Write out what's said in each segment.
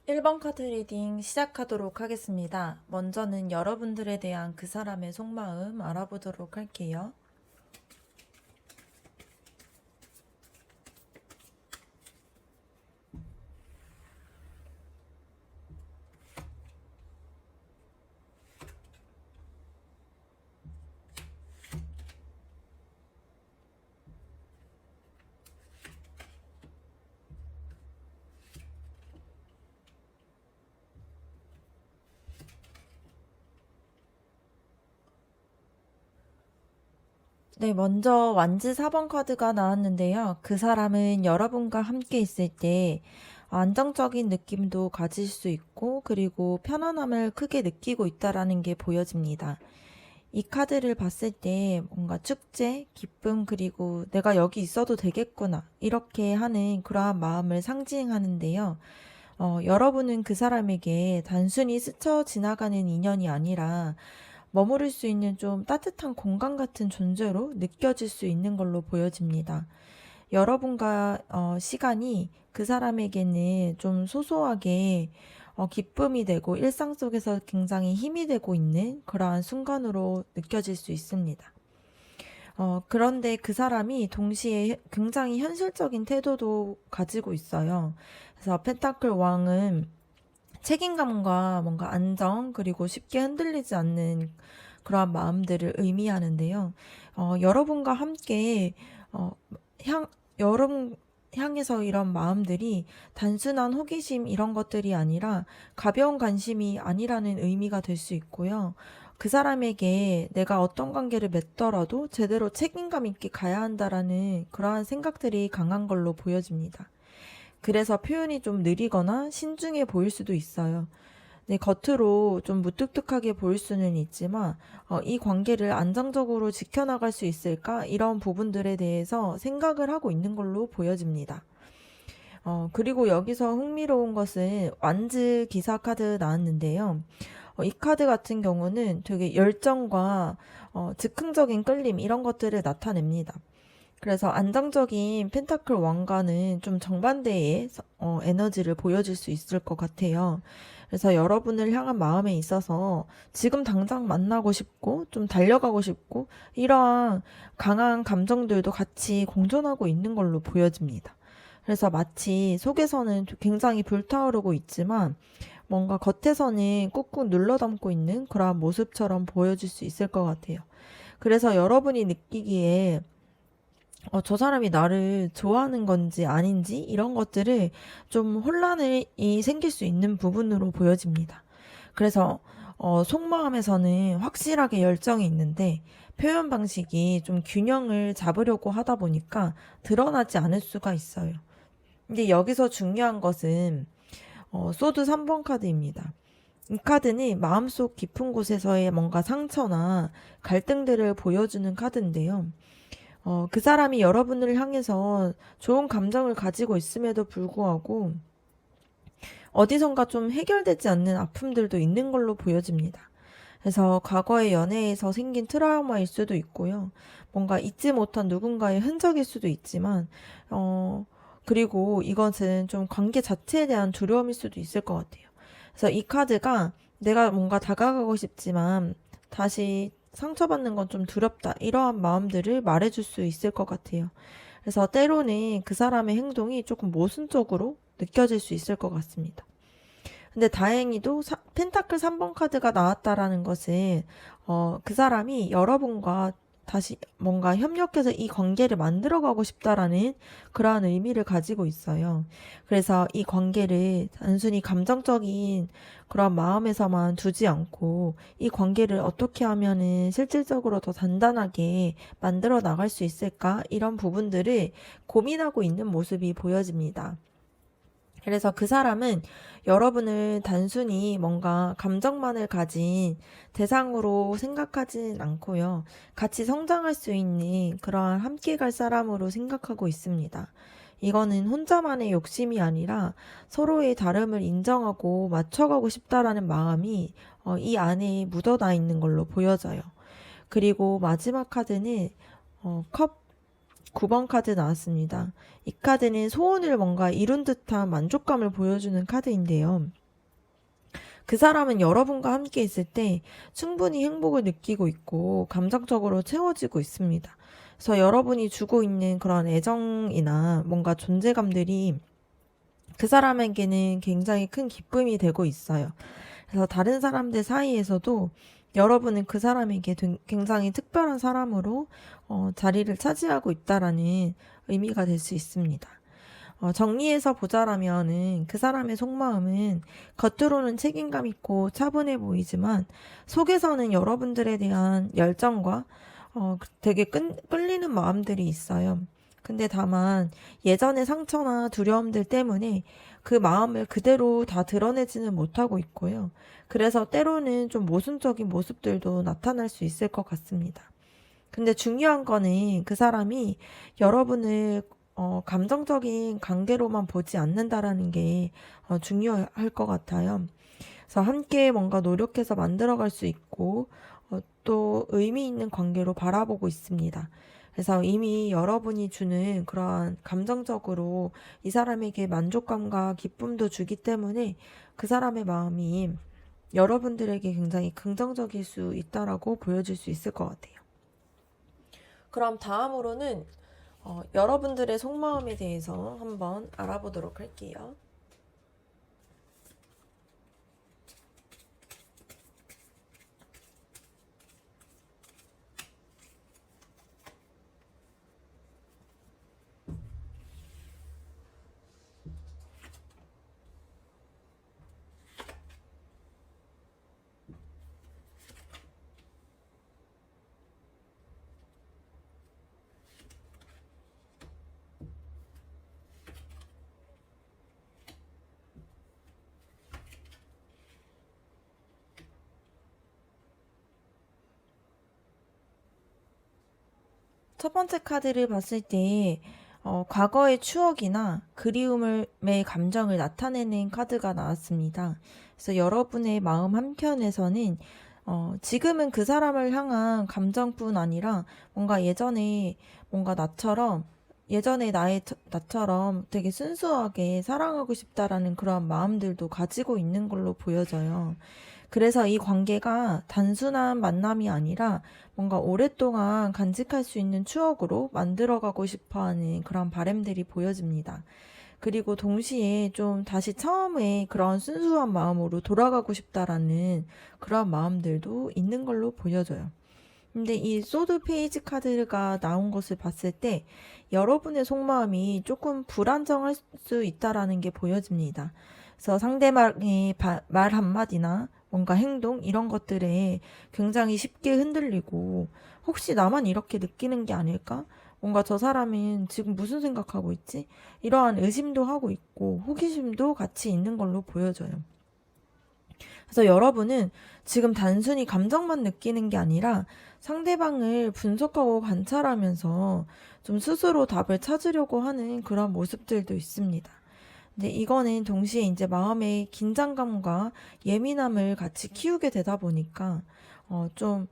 1번 카드 리딩 시작하도록 하겠습니다. 먼저는 여러분들에 대한 그 사람의 속마음 알아보도록 할게요. 네, 먼저 완즈 4번 카드가 나왔는데요. 그 사람은 여러분과 함께 있을 때 안정적인 느낌도 가질 수 있고, 그리고 편안함을 크게 느끼고 있다라는 게 보여집니다. 이 카드를 봤을 때 뭔가 축제, 기쁨, 그리고 내가 여기 있어도 되겠구나, 이렇게 하는 그러한 마음을 상징하는데요. 여러분은 그 사람에게 단순히 스쳐 지나가는 인연이 아니라 머무를 수 있는 좀 따뜻한 공간 같은 존재로 느껴질 수 있는 걸로 보여집니다. 여러분과 시간이 그 사람에게는 좀 소소하게 기쁨이 되고 일상 속에서 굉장히 힘이 되고 있는 그러한 순간으로 느껴질 수 있습니다. 그런데 그 사람이 동시에 굉장히 현실적인 태도도 가지고 있어요. 그래서 펜타클 왕은 책임감과 뭔가 안정, 그리고 쉽게 흔들리지 않는 그러한 마음들을 의미하는데요. 여러분과 함께, 어, 여러분 향해서 이런 마음들이 단순한 호기심 이런 것들이 아니라 가벼운 관심이 아니라는 의미가 될 수 있고요. 그 사람에게 내가 어떤 관계를 맺더라도 제대로 책임감 있게 가야 한다라는 그러한 생각들이 강한 걸로 보여집니다. 그래서 표현이 좀 느리거나 신중해 보일 수도 있어요. 네, 겉으로 좀 무뚝뚝하게 보일 수는 있지만 이 관계를 안정적으로 지켜나갈 수 있을까? 이런 부분들에 대해서 생각을 하고 있는 걸로 보여집니다. 그리고 여기서 흥미로운 것은 완즈 기사 카드 나왔는데요. 이 카드 같은 경우는 되게 열정과 즉흥적인 끌림 이런 것들을 나타냅니다. 그래서 안정적인 펜타클 왕과는 좀 정반대의 에너지를 보여줄 수 있을 것 같아요. 그래서 여러분을 향한 마음에 있어서 지금 당장 만나고 싶고 좀 달려가고 싶고 이러한 강한 감정들도 같이 공존하고 있는 걸로 보여집니다. 그래서 마치 속에서는 굉장히 불타오르고 있지만 뭔가 겉에서는 꾹꾹 눌러 담고 있는 그러한 모습처럼 보여질 수 있을 것 같아요. 그래서 여러분이 느끼기에 저 사람이 나를 좋아하는 건지 아닌지 이런 것들을 좀 혼란이 생길 수 있는 부분으로 보여집니다. 그래서 속마음에서는 확실하게 열정이 있는데 표현 방식이 좀 균형을 잡으려고 하다 보니까 드러나지 않을 수가 있어요. 근데 여기서 중요한 것은 소드 3번 카드입니다. 이 카드는 마음속 깊은 곳에서의 뭔가 상처나 갈등들을 보여주는 카드인데요. 그 사람이 여러분을 향해서 좋은 감정을 가지고 있음에도 불구하고 어디선가 좀 해결되지 않는 아픔들도 있는 걸로 보여집니다. 그래서 과거의 연애에서 생긴 트라우마일 수도 있고요. 뭔가 잊지 못한 누군가의 흔적일 수도 있지만, 그리고 이것은 좀 관계 자체에 대한 두려움일 수도 있을 것 같아요. 그래서 이 카드가 내가 뭔가 다가가고 싶지만 다시 상처받는 건 좀 두렵다. 이러한 마음들을 말해줄 수 있을 것 같아요. 그래서 때로는 그 사람의 행동이 조금 모순적으로 느껴질 수 있을 것 같습니다. 근데 다행히도 펜타클 3번 카드가 나왔다라는 것은 그 사람이 여러분과 다시 뭔가 협력해서 이 관계를 만들어가고 싶다라는 그러한 의미를 가지고 있어요. 그래서 이 관계를 단순히 감정적인 그런 마음에서만 두지 않고 이 관계를 어떻게 하면은 실질적으로 더 단단하게 만들어 나갈 수 있을까? 이런 부분들을 고민하고 있는 모습이 보여집니다. 그래서 그 사람은 여러분을 단순히 뭔가 감정만을 가진 대상으로 생각하진 않고요. 같이 성장할 수 있는 그러한 함께 갈 사람으로 생각하고 있습니다. 이거는 혼자만의 욕심이 아니라 서로의 다름을 인정하고 맞춰가고 싶다라는 마음이 이 안에 묻어나 있는 걸로 보여져요. 그리고 마지막 카드는 컵 9번 카드 나왔습니다. 이 카드는 소원을 뭔가 이룬 듯한 만족감을 보여주는 카드인데요. 그 사람은 여러분과 함께 있을 때 충분히 행복을 느끼고 있고 감정적으로 채워지고 있습니다. 그래서 여러분이 주고 있는 그런 애정이나 뭔가 존재감들이 그 사람에게는 굉장히 큰 기쁨이 되고 있어요. 그래서 다른 사람들 사이에서도 여러분은 그 사람에게 굉장히 특별한 사람으로 자리를 차지하고 있다라는 의미가 될 수 있습니다. 정리해서 보자라면은 그 사람의 속마음은 겉으로는 책임감 있고 차분해 보이지만 속에서는 여러분들에 대한 열정과 되게 끌리는 마음들이 있어요. 근데 다만 예전의 상처나 두려움들 때문에 그 마음을 그대로 다 드러내지는 못하고 있고요. 그래서 때로는 좀 모순적인 모습들도 나타날 수 있을 것 같습니다. 근데 중요한 거는 그 사람이 여러분을 감정적인 관계로만 보지 않는다라는 게 중요할 것 같아요. 그래서 함께 뭔가 노력해서 만들어갈 수 있고 또 의미 있는 관계로 바라보고 있습니다. 그래서 이미 여러분이 주는 그러한 감정적으로 이 사람에게 만족감과 기쁨도 주기 때문에 그 사람의 마음이 여러분들에게 굉장히 긍정적일 수 있다라고 보여질 수 있을 것 같아요. 그럼 다음으로는 여러분들의 속마음에 대해서 한번 알아보도록 할게요. 첫 번째 카드를 봤을 때 과거의 추억이나 그리움의 감정을 나타내는 카드가 나왔습니다. 그래서 여러분의 마음 한켠에서는 지금은 그 사람을 향한 감정뿐 아니라 뭔가 예전에 뭔가 나처럼 예전에 나처럼 되게 순수하게 사랑하고 싶다라는 그런 마음들도 가지고 있는 걸로 보여져요. 그래서 이 관계가 단순한 만남이 아니라 뭔가 오랫동안 간직할 수 있는 추억으로 만들어가고 싶어 하는 그런 바람들이 보여집니다. 그리고 동시에 좀 다시 처음에 그런 순수한 마음으로 돌아가고 싶다라는 그런 마음들도 있는 걸로 보여져요. 근데 이 소드 페이지 카드가 나온 것을 봤을 때 여러분의 속마음이 조금 불안정할 수 있다라는 게 보여집니다. 그래서 상대방의 말 한마디나 뭔가 행동 이런 것들에 굉장히 쉽게 흔들리고 혹시 나만 이렇게 느끼는 게 아닐까? 뭔가 저 사람은 지금 무슨 생각하고 있지? 이러한 의심도 하고 있고 호기심도 같이 있는 걸로 보여져요. 그래서 여러분은 지금 단순히 감정만 느끼는 게 아니라 상대방을 분석하고 관찰하면서 좀 스스로 답을 찾으려고 하는 그런 모습들도 있습니다. 근데 이거는 동시에 이제 마음의 긴장감과 예민함을 같이 키우게 되다 보니까 좀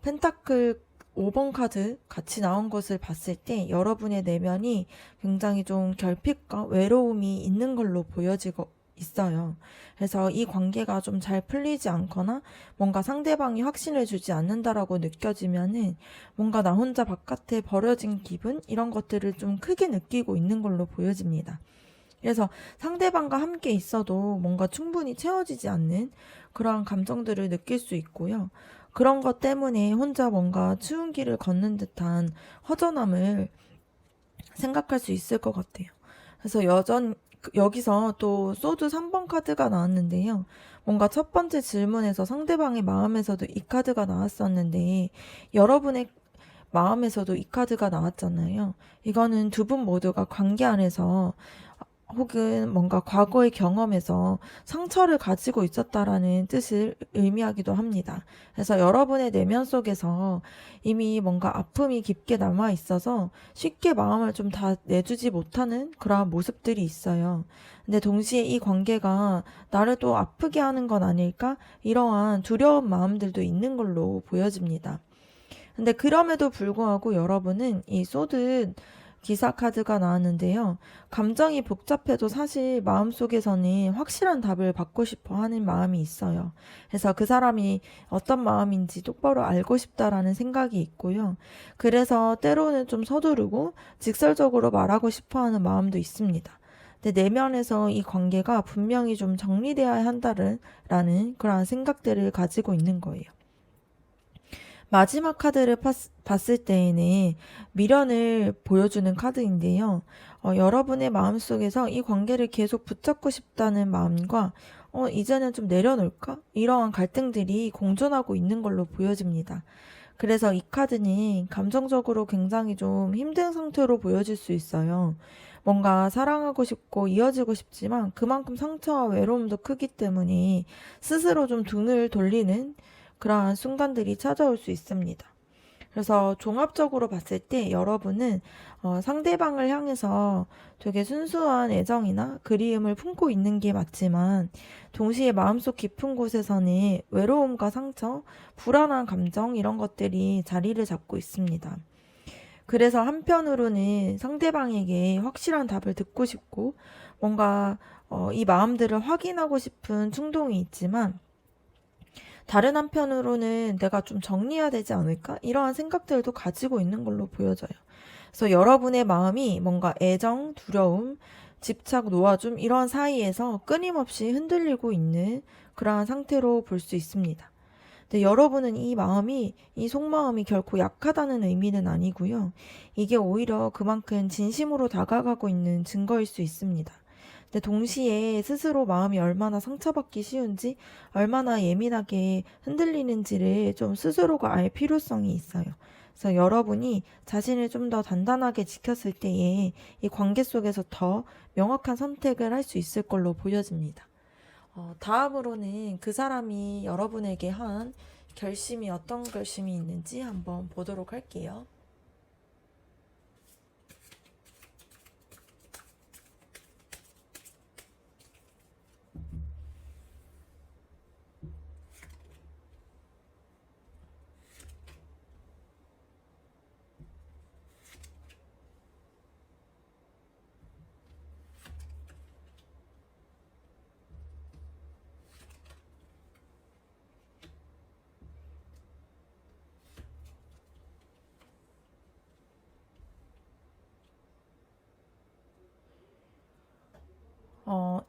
펜타클 5번 카드 같이 나온 것을 봤을 때 여러분의 내면이 굉장히 좀 결핍과 외로움이 있는 걸로 보여지고 있어요. 그래서 이 관계가 좀 잘 풀리지 않거나 뭔가 상대방이 확신을 주지 않는다라고 느껴지면은 뭔가 나 혼자 바깥에 버려진 기분 이런 것들을 좀 크게 느끼고 있는 걸로 보여집니다. 그래서 상대방과 함께 있어도 뭔가 충분히 채워지지 않는 그러한 감정들을 느낄 수 있고요. 그런 것 때문에 혼자 뭔가 추운 길을 걷는 듯한 허전함을 생각할 수 있을 것 같아요. 그래서 여기서 또 소드 3번 카드가 나왔는데요. 뭔가 첫 번째 질문에서 상대방의 마음에서도 이 카드가 나왔었는데 여러분의 마음에서도 이 카드가 나왔잖아요. 이거는 두 분 모두가 관계 안에서 혹은 뭔가 과거의 경험에서 상처를 가지고 있었다라는 뜻을 의미하기도 합니다. 그래서 여러분의 내면 속에서 이미 뭔가 아픔이 깊게 남아 있어서 쉽게 마음을 좀 다 내주지 못하는 그러한 모습들이 있어요. 근데 동시에 이 관계가 나를 또 아프게 하는 건 아닐까? 이러한 두려운 마음들도 있는 걸로 보여집니다. 근데 그럼에도 불구하고 여러분은 이 소드 기사 카드가 나왔는데요. 감정이 복잡해도 사실 마음속에서는 확실한 답을 받고 싶어 하는 마음이 있어요. 그래서 그 사람이 어떤 마음인지 똑바로 알고 싶다라는 생각이 있고요. 그래서 때로는 좀 서두르고 직설적으로 말하고 싶어 하는 마음도 있습니다. 근데 내면에서 이 관계가 분명히 좀 정리되어야 한다라는 그런 생각들을 가지고 있는 거예요. 마지막 카드를 봤을 때에는 미련을 보여주는 카드인데요. 여러분의 마음속에서 이 관계를 계속 붙잡고 싶다는 마음과 이제는 좀 내려놓을까? 이러한 갈등들이 공존하고 있는 걸로 보여집니다. 그래서 이 카드는 감정적으로 굉장히 좀 힘든 상태로 보여질 수 있어요. 뭔가 사랑하고 싶고 이어지고 싶지만 그만큼 상처와 외로움도 크기 때문에 스스로 좀 등을 돌리는 그러한 순간들이 찾아올 수 있습니다. 그래서 종합적으로 봤을 때 여러분은 상대방을 향해서 되게 순수한 애정이나 그리움을 품고 있는 게 맞지만 동시에 마음속 깊은 곳에서는 외로움과 상처, 불안한 감정 이런 것들이 자리를 잡고 있습니다. 그래서 한편으로는 상대방에게 확실한 답을 듣고 싶고 뭔가 이 마음들을 확인하고 싶은 충동이 있지만 다른 한편으로는 내가 좀 정리해야 되지 않을까? 이러한 생각들도 가지고 있는 걸로 보여져요. 그래서 여러분의 마음이 뭔가 애정, 두려움, 집착, 놓아줌 이러한 사이에서 끊임없이 흔들리고 있는 그러한 상태로 볼 수 있습니다. 근데 여러분은 이 속마음이 결코 약하다는 의미는 아니고요. 이게 오히려 그만큼 진심으로 다가가고 있는 증거일 수 있습니다. 근데 동시에 스스로 마음이 얼마나 상처받기 쉬운지, 얼마나 예민하게 흔들리는지를 좀 스스로가 알 필요성이 있어요. 그래서 여러분이 자신을 좀 더 단단하게 지켰을 때에 이 관계 속에서 더 명확한 선택을 할 수 있을 걸로 보여집니다. 다음으로는 그 사람이 여러분에게 한 결심이 어떤 결심이 있는지 한번 보도록 할게요.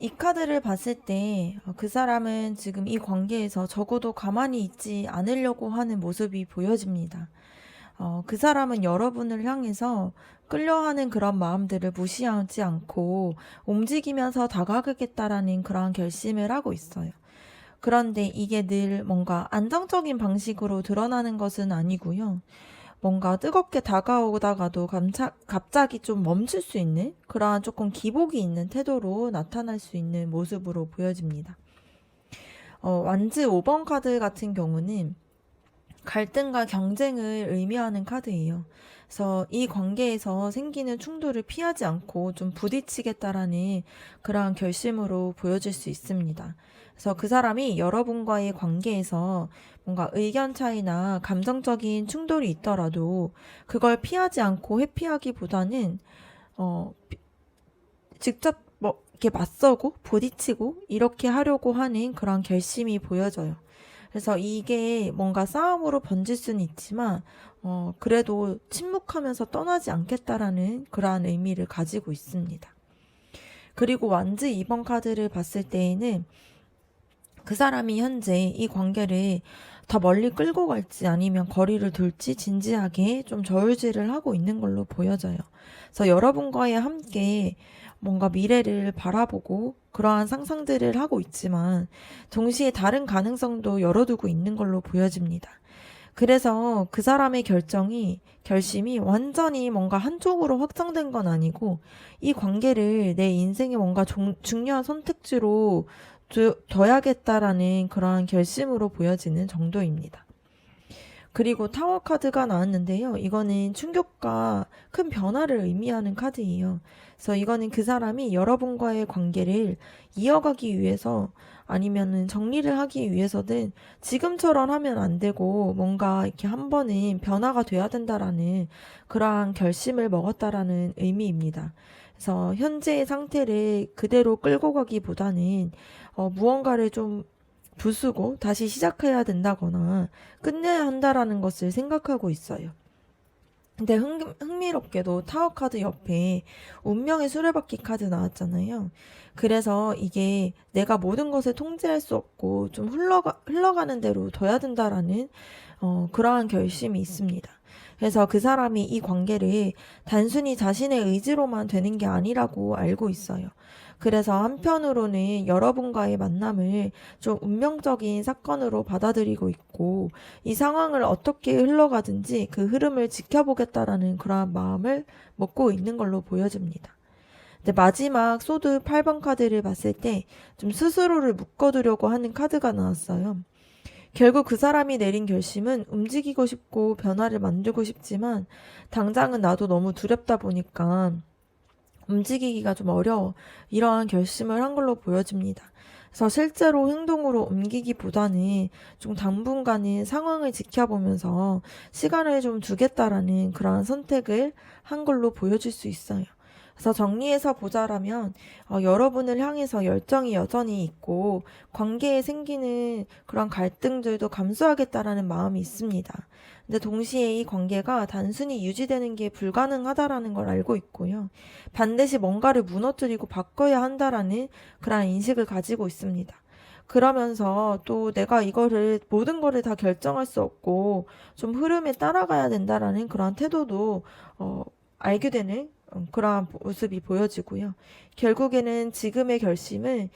이 카드를 봤을 때 그 사람은 지금 이 관계에서 적어도 가만히 있지 않으려고 하는 모습이 보여집니다. 그 사람은 여러분을 향해서 끌려하는 그런 마음들을 무시하지 않고 움직이면서 다가가겠다라는 그런 결심을 하고 있어요. 그런데 이게 늘 뭔가 안정적인 방식으로 드러나는 것은 아니고요. 뭔가 뜨겁게 다가오다가도 갑자기 좀 멈출 수 있는 그러한 조금 기복이 있는 태도로 나타날 수 있는 모습으로 보여집니다. 완즈 5번 카드 같은 경우는 갈등과 경쟁을 의미하는 카드예요. 그래서 이 관계에서 생기는 충돌을 피하지 않고 좀 부딪히겠다라는 그러한 결심으로 보여질 수 있습니다. 그래서 그 사람이 여러분과의 관계에서 뭔가 의견 차이나 감정적인 충돌이 있더라도 그걸 피하지 않고 회피하기보다는 직접 뭐 이렇게 맞서고 부딪히고 이렇게 하려고 하는 그런 결심이 보여져요. 그래서 이게 뭔가 싸움으로 번질 수는 있지만 그래도 침묵하면서 떠나지 않겠다라는 그러한 의미를 가지고 있습니다. 그리고 완즈 2번 카드를 봤을 때에는 그 사람이 현재 이 관계를 더 멀리 끌고 갈지 아니면 거리를 둘지 진지하게 좀 저울질을 하고 있는 걸로 보여져요. 그래서 여러분과의 함께 뭔가 미래를 바라보고 그러한 상상들을 하고 있지만 동시에 다른 가능성도 열어두고 있는 걸로 보여집니다. 그래서 그 사람의 결심이 완전히 뭔가 한쪽으로 확정된 건 아니고 이 관계를 내 인생의 뭔가 중요한 선택지로 둬야겠다라는 그러한 결심으로 보여지는 정도입니다. 그리고 타워 카드가 나왔는데요. 이거는 충격과 큰 변화를 의미하는 카드예요. 그래서 이거는 그 사람이 여러분과의 관계를 이어가기 위해서 아니면은 정리를 하기 위해서든 지금처럼 하면 안 되고 뭔가 이렇게 한 번은 변화가 돼야 된다라는 그러한 결심을 먹었다라는 의미입니다. 그래서 현재의 상태를 그대로 끌고 가기보다는 무언가를 좀 부수고 다시 시작해야 된다거나 끝내야 한다라는 것을 생각하고 있어요. 근데 흥미롭게도 타워 카드 옆에 운명의 수레바퀴 카드 나왔잖아요. 그래서 이게 내가 모든 것을 통제할 수 없고 좀 흘러가는 대로 둬야 된다라는 그러한 결심이 있습니다. 그래서 그 사람이 이 관계를 단순히 자신의 의지로만 되는 게 아니라고 알고 있어요. 그래서 한편으로는 여러분과의 만남을 좀 운명적인 사건으로 받아들이고 있고 이 상황을 어떻게 흘러가든지 그 흐름을 지켜보겠다라는 그러한 마음을 먹고 있는 걸로 보여집니다. 근데 마지막 소드 8번 카드를 봤을 때 좀 스스로를 묶어두려고 하는 카드가 나왔어요. 결국 그 사람이 내린 결심은 움직이고 싶고 변화를 만들고 싶지만 당장은 나도 너무 두렵다 보니까 움직이기가 좀 어려워. 이러한 결심을 한 걸로 보여집니다. 그래서 실제로 행동으로 옮기기보다는 좀 당분간은 상황을 지켜보면서 시간을 좀 두겠다라는 그러한 선택을 한 걸로 보여질 수 있어요. 그래서 정리해서 보자라면 여러분을 향해서 열정이 여전히 있고 관계에 생기는 그런 갈등들도 감수하겠다라는 마음이 있습니다. 근데 동시에 이 관계가 단순히 유지되는 게 불가능하다라는 걸 알고 있고요. 반드시 뭔가를 무너뜨리고 바꿔야 한다라는 그런 인식을 가지고 있습니다. 그러면서 또 내가 이거를 모든 거를 다 결정할 수 없고 좀 흐름에 따라가야 된다라는 그런 태도도 알게 되는 그러한 모습이 보여지고요. 결국에는 지금의 결심은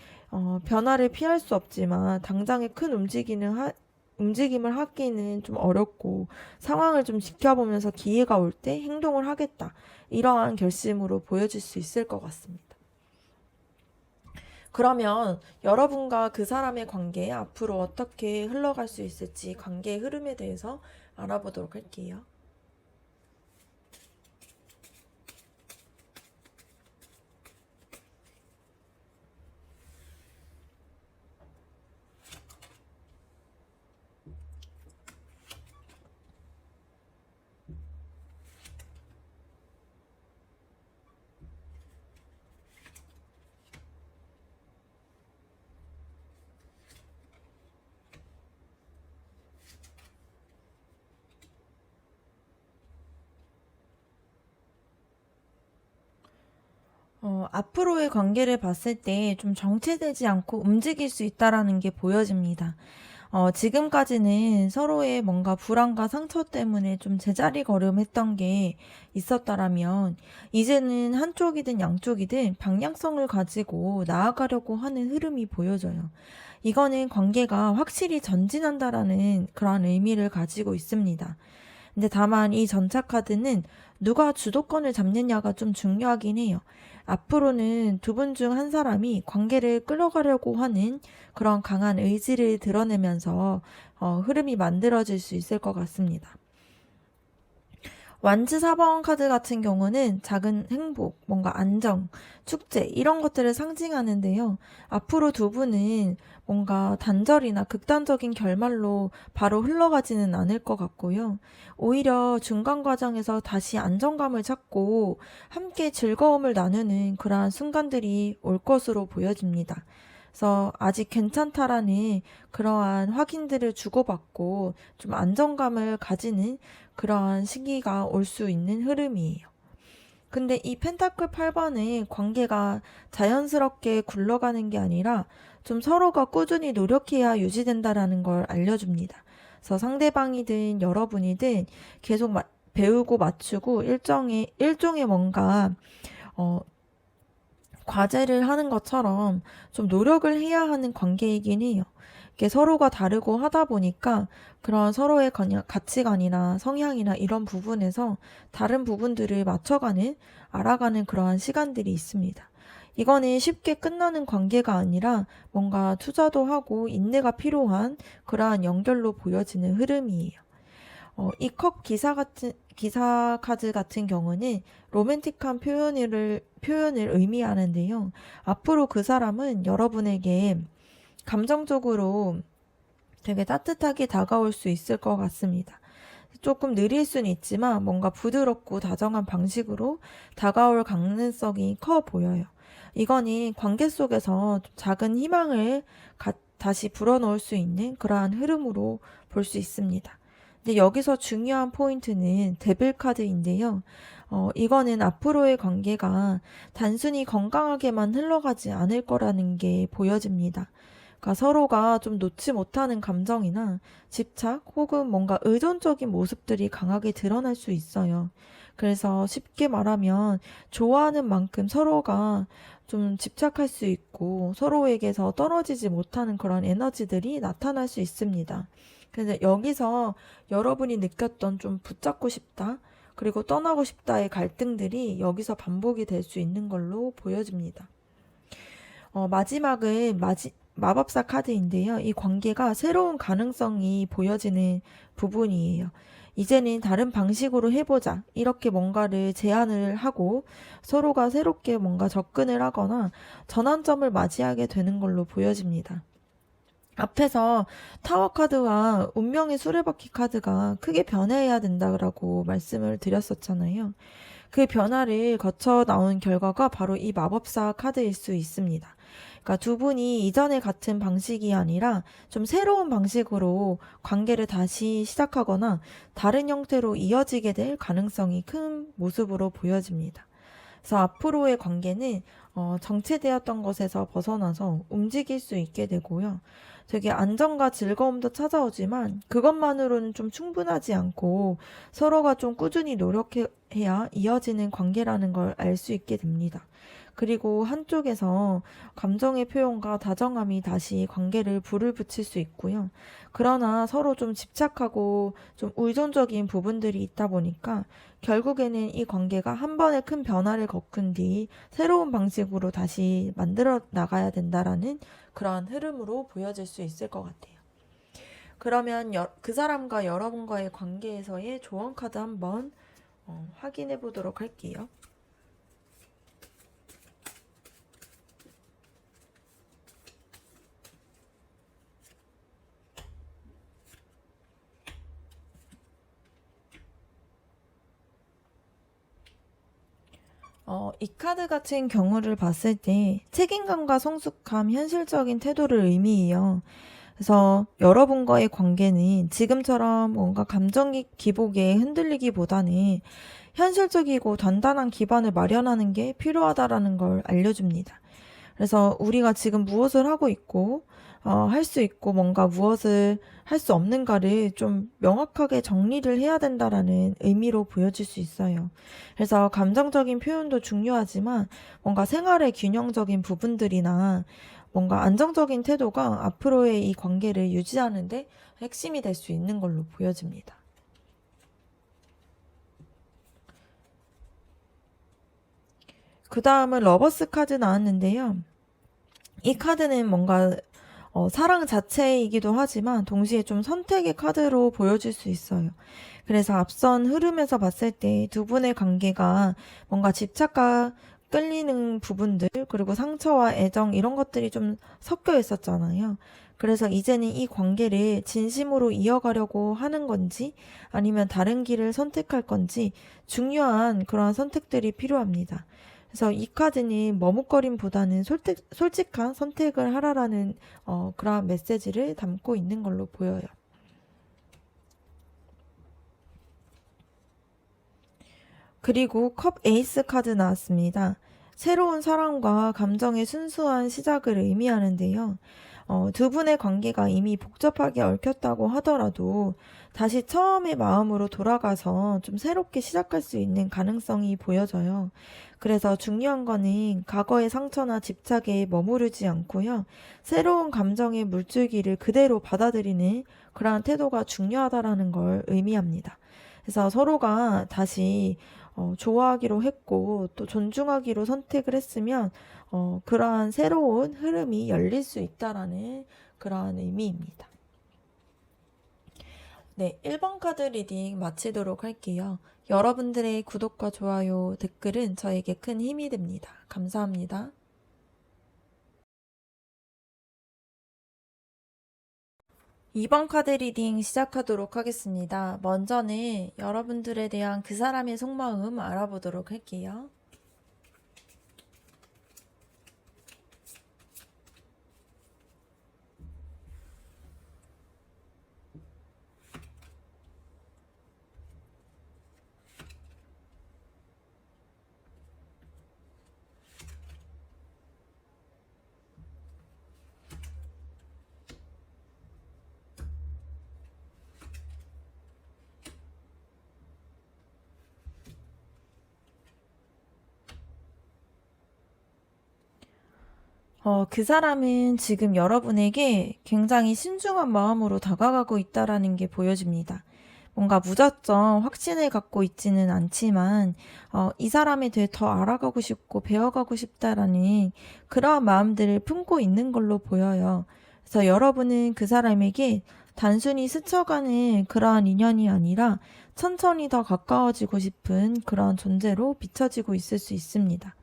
변화를 피할 수 없지만 당장의 큰 움직임을 하기는 좀 어렵고 상황을 좀 지켜보면서 기회가 올 때 행동을 하겠다. 이러한 결심으로 보여질 수 있을 것 같습니다. 그러면 여러분과 그 사람의 관계 앞으로 어떻게 흘러갈 수 있을지 관계의 흐름에 대해서 알아보도록 할게요. 앞으로의 관계를 봤을 때 좀 정체되지 않고 움직일 수 있다라는 게 보여집니다. 지금까지는 서로의 뭔가 불안과 상처 때문에 좀 제자리 걸음했던 게 있었다라면, 이제는 한쪽이든 양쪽이든 방향성을 가지고 나아가려고 하는 흐름이 보여져요. 이거는 관계가 확실히 전진한다라는 그런 의미를 가지고 있습니다. 근데 다만 이 전차 카드는 누가 주도권을 잡느냐가 좀 중요하긴 해요. 앞으로는 두 분 중 한 사람이 관계를 끌어가려고 하는 그런 강한 의지를 드러내면서 흐름이 만들어질 수 있을 것 같습니다. 완즈 4번 카드 같은 경우는 작은 행복, 뭔가 안정, 축제 이런 것들을 상징하는데요. 앞으로 두 분은 뭔가 단절이나 극단적인 결말로 바로 흘러가지는 않을 것 같고요. 오히려 중간 과정에서 다시 안정감을 찾고 함께 즐거움을 나누는 그러한 순간들이 올 것으로 보여집니다. 그래서 아직 괜찮다라는 그러한 확인들을 주고받고 좀 안정감을 가지는 그러한 시기가 올 수 있는 흐름이에요. 근데 이 펜타클 8번의 관계가 자연스럽게 굴러가는 게 아니라 좀 서로가 꾸준히 노력해야 유지된다라는 걸 알려줍니다. 그래서 상대방이든 여러분이든 계속 배우고 맞추고 일종의 뭔가 어, 과제를 하는 것처럼 좀 노력을 해야 하는 관계이긴 해요. 이게 서로가 다르고 하다 보니까 그런 서로의 가치관이나 성향이나 이런 부분에서 다른 부분들을 맞춰가는, 알아가는 그러한 시간들이 있습니다. 이거는 쉽게 끝나는 관계가 아니라 뭔가 투자도 하고 인내가 필요한 그러한 연결로 보여지는 흐름이에요. 이 컵 기사 카드 같은 경우는 로맨틱한 표현을 의미하는데요. 앞으로 그 사람은 여러분에게 감정적으로 되게 따뜻하게 다가올 수 있을 것 같습니다. 조금 느릴 수는 있지만 뭔가 부드럽고 다정한 방식으로 다가올 가능성이 커 보여요. 이거는 관계 속에서 작은 희망을 다시 불어넣을 수 있는 그러한 흐름으로 볼 수 있습니다. 근데 여기서 중요한 포인트는 데빌 카드인데요. 이거는 앞으로의 관계가 단순히 건강하게만 흘러가지 않을 거라는 게 보여집니다. 그러니까 서로가 좀 놓지 못하는 감정이나 집착 혹은 뭔가 의존적인 모습들이 강하게 드러날 수 있어요. 그래서 쉽게 말하면 좋아하는 만큼 서로가 좀 집착할 수 있고 서로에게서 떨어지지 못하는 그런 에너지들이 나타날 수 있습니다. 그래서 여기서 여러분이 느꼈던 좀 붙잡고 싶다, 그리고 떠나고 싶다의 갈등들이 여기서 반복이 될 수 있는 걸로 보여집니다. 마지막은 마법사 카드인데요. 이 관계가 새로운 가능성이 보여지는 부분이에요. 이제는 다른 방식으로 해보자. 이렇게 뭔가를 제안을 하고 서로가 새롭게 뭔가 접근을 하거나 전환점을 맞이하게 되는 걸로 보여집니다. 앞에서 타워 카드와 운명의 수레바퀴 카드가 크게 변해야 된다라고 말씀을 드렸었잖아요. 그 변화를 거쳐 나온 결과가 바로 이 마법사 카드일 수 있습니다. 그러니까 두 분이 이전에 같은 방식이 아니라 좀 새로운 방식으로 관계를 다시 시작하거나 다른 형태로 이어지게 될 가능성이 큰 모습으로 보여집니다. 그래서 앞으로의 관계는 정체되었던 것에서 벗어나서 움직일 수 있게 되고요. 되게 안정과 즐거움도 찾아오지만 그것만으로는 좀 충분하지 않고 서로가 좀 꾸준히 노력해야 이어지는 관계라는 걸 알 수 있게 됩니다. 그리고 한쪽에서 감정의 표현과 다정함이 다시 관계를 불을 붙일 수 있고요. 그러나 서로 좀 집착하고 좀 의존적인 부분들이 있다 보니까 결국에는 이 관계가 한 번의 큰 변화를 겪은 뒤 새로운 방식으로 다시 만들어 나가야 된다라는 그러한 흐름으로 보여질 수 있을 것 같아요. 그러면 그 사람과 여러분과의 관계에서의 조언 카드 한번 확인해 보도록 할게요. 이 카드 같은 경우를 봤을 때 책임감과 성숙함, 현실적인 태도를 의미해요. 그래서 여러분과의 관계는 지금처럼 뭔가 감정 기복에 흔들리기보다는 현실적이고 단단한 기반을 마련하는 게 필요하다라는 걸 알려줍니다. 그래서 우리가 지금 무엇을 하고 있고, 할 수 있고, 뭔가 무엇을 할 수 없는가를 좀 명확하게 정리를 해야 된다라는 의미로 보여질 수 있어요. 그래서 감정적인 표현도 중요하지만, 뭔가 생활의 균형적인 부분들이나, 뭔가 안정적인 태도가 앞으로의 이 관계를 유지하는데 핵심이 될 수 있는 걸로 보여집니다. 그 다음은 러버스 카드 나왔는데요. 이 카드는 뭔가 사랑 자체이기도 하지만 동시에 좀 선택의 카드로 보여질 수 있어요. 그래서 앞선 흐름에서 봤을 때 두 분의 관계가 뭔가 집착과 끌리는 부분들, 그리고 상처와 애정 이런 것들이 좀 섞여 있었잖아요. 그래서 이제는 이 관계를 진심으로 이어가려고 하는 건지 아니면 다른 길을 선택할 건지 중요한 그러한 선택들이 필요합니다. 그래서 이 카드는 머뭇거림보다는 솔직한 선택을 하라라는 그러한 메시지를 담고 있는 걸로 보여요. 그리고 컵 에이스 카드 나왔습니다. 새로운 사랑과 감정의 순수한 시작을 의미하는데요. 두 분의 관계가 이미 복잡하게 얽혔다고 하더라도 다시 처음의 마음으로 돌아가서 좀 새롭게 시작할 수 있는 가능성이 보여져요. 그래서 중요한 거는 과거의 상처나 집착에 머무르지 않고요. 새로운 감정의 물줄기를 그대로 받아들이는 그러한 태도가 중요하다라는 걸 의미합니다. 그래서 서로가 다시 좋아하기로 했고 또 존중하기로 선택을 했으면 그러한 새로운 흐름이 열릴 수 있다라는 그러한 의미입니다. 네, 1번 카드 리딩 마치도록 할게요. 여러분들의 구독과 좋아요, 댓글은 저에게 큰 힘이 됩니다. 감사합니다. 2번 카드 리딩 시작하도록 하겠습니다. 먼저는 여러분들에 대한 그 사람의 속마음 알아보도록 할게요. 그 사람은 지금 여러분에게 굉장히 신중한 마음으로 다가가고 있다라는 게 보여집니다. 뭔가 무작정 확신을 갖고 있지는 않지만, 이 사람에 대해 더 알아가고 싶고 배워가고 싶다라는 그러한 마음들을 품고 있는 걸로 보여요. 그래서 여러분은 그 사람에게 단순히 스쳐가는 그러한 인연이 아니라 천천히 더 가까워지고 싶은 그러한 존재로 비춰지고 있을 수 있습니다.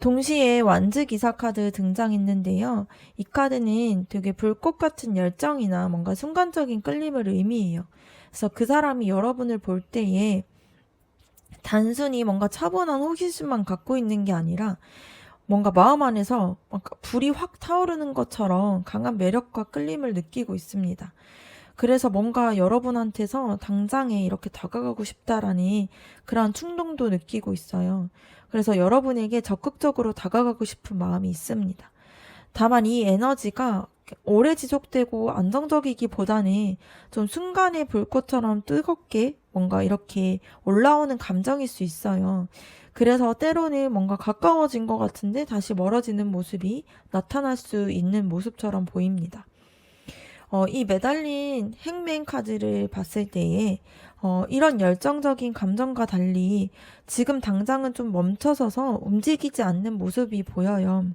동시에 완즈 기사 카드 등장했는데요. 이 카드는 되게 불꽃 같은 열정이나 뭔가 순간적인 끌림을 의미해요. 그래서 그 사람이 여러분을 볼 때에 단순히 뭔가 차분한 호기심만 갖고 있는 게 아니라 뭔가 마음 안에서 불이 확 타오르는 것처럼 강한 매력과 끌림을 느끼고 있습니다. 그래서 뭔가 여러분한테서 당장에 이렇게 다가가고 싶다라는 그런 충동도 느끼고 있어요. 그래서 여러분에게 적극적으로 다가가고 싶은 마음이 있습니다. 다만 이 에너지가 오래 지속되고 안정적이기보다는 좀 순간의 불꽃처럼 뜨겁게 뭔가 이렇게 올라오는 감정일 수 있어요. 그래서 때로는 뭔가 가까워진 것 같은데 다시 멀어지는 모습이 나타날 수 있는 모습처럼 보입니다. 이 매달린 행맨 카드를 봤을 때에 이런 열정적인 감정과 달리 지금 당장은 좀 멈춰서서 움직이지 않는 모습이 보여요.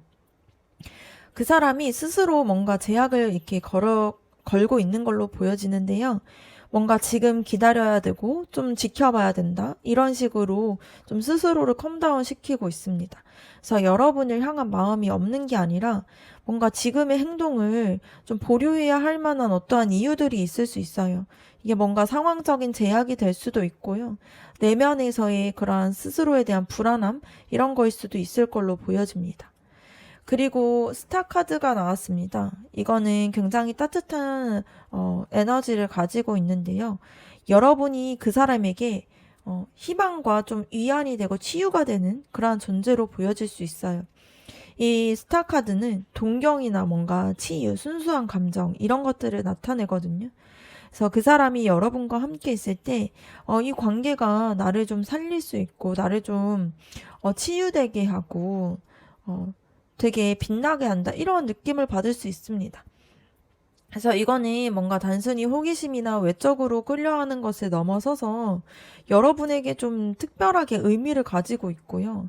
그 사람이 스스로 뭔가 제약을 이렇게 걸고 있는 걸로 보여지는데요. 뭔가 지금 기다려야 되고 좀 지켜봐야 된다. 이런 식으로 좀 스스로를 컴다운 시키고 있습니다. 그래서 여러분을 향한 마음이 없는 게 아니라 뭔가 지금의 행동을 좀 보류해야 할 만한 어떠한 이유들이 있을 수 있어요. 이게 뭔가 상황적인 제약이 될 수도 있고요. 내면에서의 그러한 스스로에 대한 불안함 이런 거일 수도 있을 걸로 보여집니다. 그리고 스타 카드가 나왔습니다. 이거는 굉장히 따뜻한 에너지를 가지고 있는데요. 여러분이 그 사람에게 희망과 좀 위안이 되고 치유가 되는 그러한 존재로 보여질 수 있어요. 이 스타 카드는 동경이나 뭔가 치유, 순수한 감정 이런 것들을 나타내거든요. 그래서 그 사람이 여러분과 함께 있을 때 이 관계가 나를 좀 살릴 수 있고 나를 좀 치유되게 하고 되게 빛나게 한다 이런 느낌을 받을 수 있습니다. 그래서 이거는 뭔가 단순히 호기심이나 외적으로 끌려하는 것에 넘어서서 여러분에게 좀 특별하게 의미를 가지고 있고요.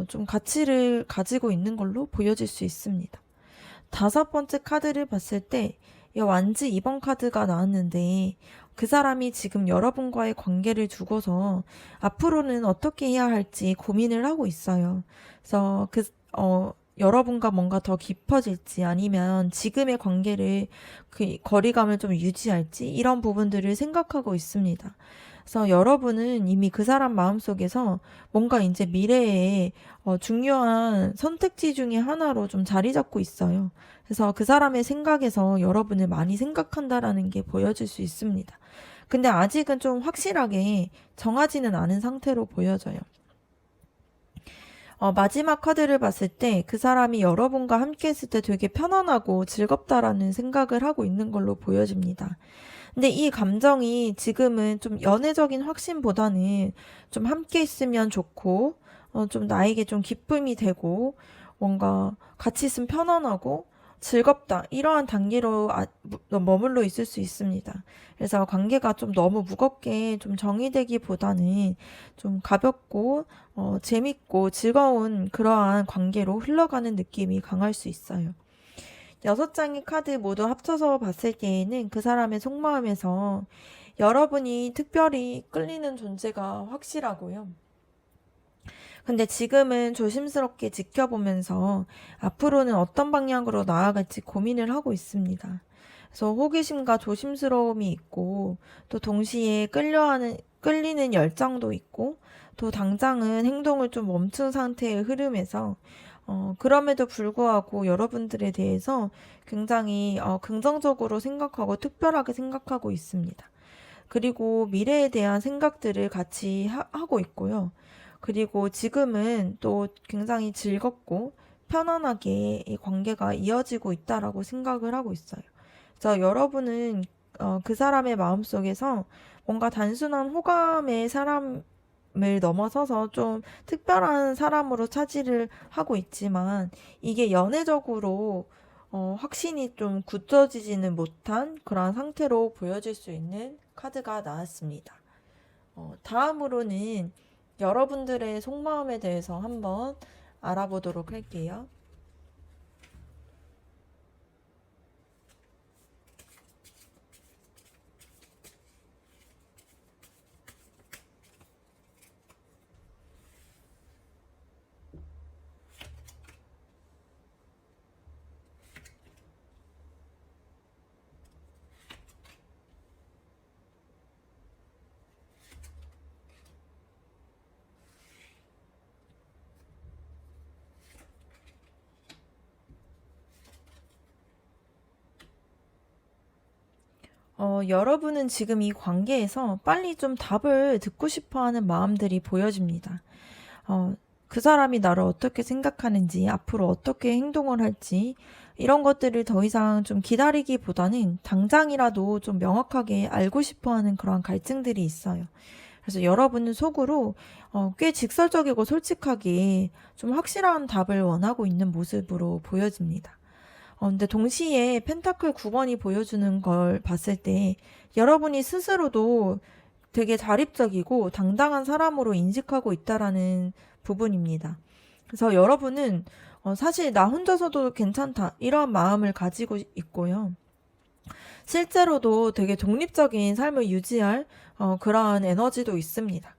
좀 가치를 가지고 있는 걸로 보여질 수 있습니다. 다섯 번째 카드를 봤을 때 이 완즈 2번 카드가 나왔는데 그 사람이 지금 여러분과의 관계를 두고서 앞으로는 어떻게 해야 할지 고민을 하고 있어요. 그래서 여러분과 뭔가 더 깊어질지 아니면 지금의 관계를 그 거리감을 좀 유지할지 이런 부분들을 생각하고 있습니다. 그래서 여러분은 이미 그 사람 마음속에서 뭔가 이제 미래에 중요한 선택지 중에 하나로 좀 자리 잡고 있어요. 그래서 그 사람의 생각에서 여러분을 많이 생각한다라는 게 보여질 수 있습니다. 근데 아직은 좀 확실하게 정하지는 않은 상태로 보여져요. 마지막 카드를 봤을 때 그 사람이 여러분과 함께 했을 때 되게 편안하고 즐겁다라는 생각을 하고 있는 걸로 보여집니다. 근데 이 감정이 지금은 좀 연애적인 확신보다는 좀 함께 있으면 좋고, 좀 나에게 좀 기쁨이 되고, 뭔가 같이 있으면 편안하고, 즐겁다. 이러한 단계로 머물러 있을 수 있습니다. 그래서 관계가 좀 너무 무겁게 좀 정의되기보다는 좀 가볍고, 재밌고 즐거운 그러한 관계로 흘러가는 느낌이 강할 수 있어요. 6장의 카드 모두 합쳐서 봤을 때에는 그 사람의 속마음에서 여러분이 특별히 끌리는 존재가 확실하고요. 근데 지금은 조심스럽게 지켜보면서 앞으로는 어떤 방향으로 나아갈지 고민을 하고 있습니다. 그래서 호기심과 조심스러움이 있고 또 동시에 끌리는 열정도 있고 또 당장은 행동을 좀 멈춘 상태의 흐름에서 그럼에도 불구하고 여러분들에 대해서 굉장히 긍정적으로 생각하고 특별하게 생각하고 있습니다. 그리고 미래에 대한 생각들을 같이 하고 있고요. 그리고 지금은 또 굉장히 즐겁고 편안하게 이 관계가 이어지고 있다라고 생각을 하고 있어요. 그래서 여러분은 그 사람의 마음속에서 뭔가 단순한 호감의 사람을 넘어서서 좀 특별한 사람으로 차지를 하고 있지만 이게 연애적으로 확신이 좀 굳어지지는 못한 그런 상태로 보여질 수 있는 카드가 나왔습니다. 다음으로는 여러분들의 속마음에 대해서 한번 알아보도록 할게요. 여러분은 지금 이 관계에서 빨리 좀 답을 듣고 싶어 하는 마음들이 보여집니다. 그 사람이 나를 어떻게 생각하는지, 앞으로 어떻게 행동을 할지, 이런 것들을 더 이상 좀 기다리기보다는 당장이라도 좀 명확하게 알고 싶어 하는 그런 갈증들이 있어요. 그래서 여러분은 속으로 꽤 직설적이고 솔직하게 좀 확실한 답을 원하고 있는 모습으로 보여집니다. 근데 동시에 펜타클 9번이 보여주는 걸 봤을 때 여러분이 스스로도 되게 자립적이고 당당한 사람으로 인식하고 있다라는 부분입니다. 그래서 여러분은 사실 나 혼자서도 괜찮다 이런 마음을 가지고 있고요. 실제로도 되게 독립적인 삶을 유지할 그러한 에너지도 있습니다.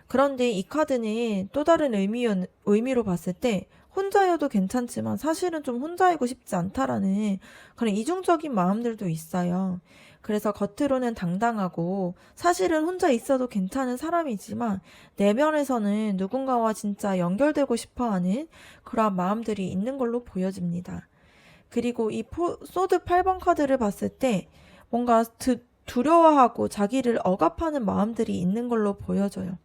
그런데 이 카드는 또 다른 의미로 봤을 때 혼자여도 괜찮지만 사실은 좀 혼자이고 싶지 않다라는 그런 이중적인 마음들도 있어요. 그래서 겉으로는 당당하고 사실은 혼자 있어도 괜찮은 사람이지만 내면에서는 누군가와 진짜 연결되고 싶어 하는 그런 마음들이 있는 걸로 보여집니다. 그리고 이 소드 8번 카드를 봤을 때 뭔가 두려워하고 자기를 억압하는 마음들이 있는 걸로 보여져요.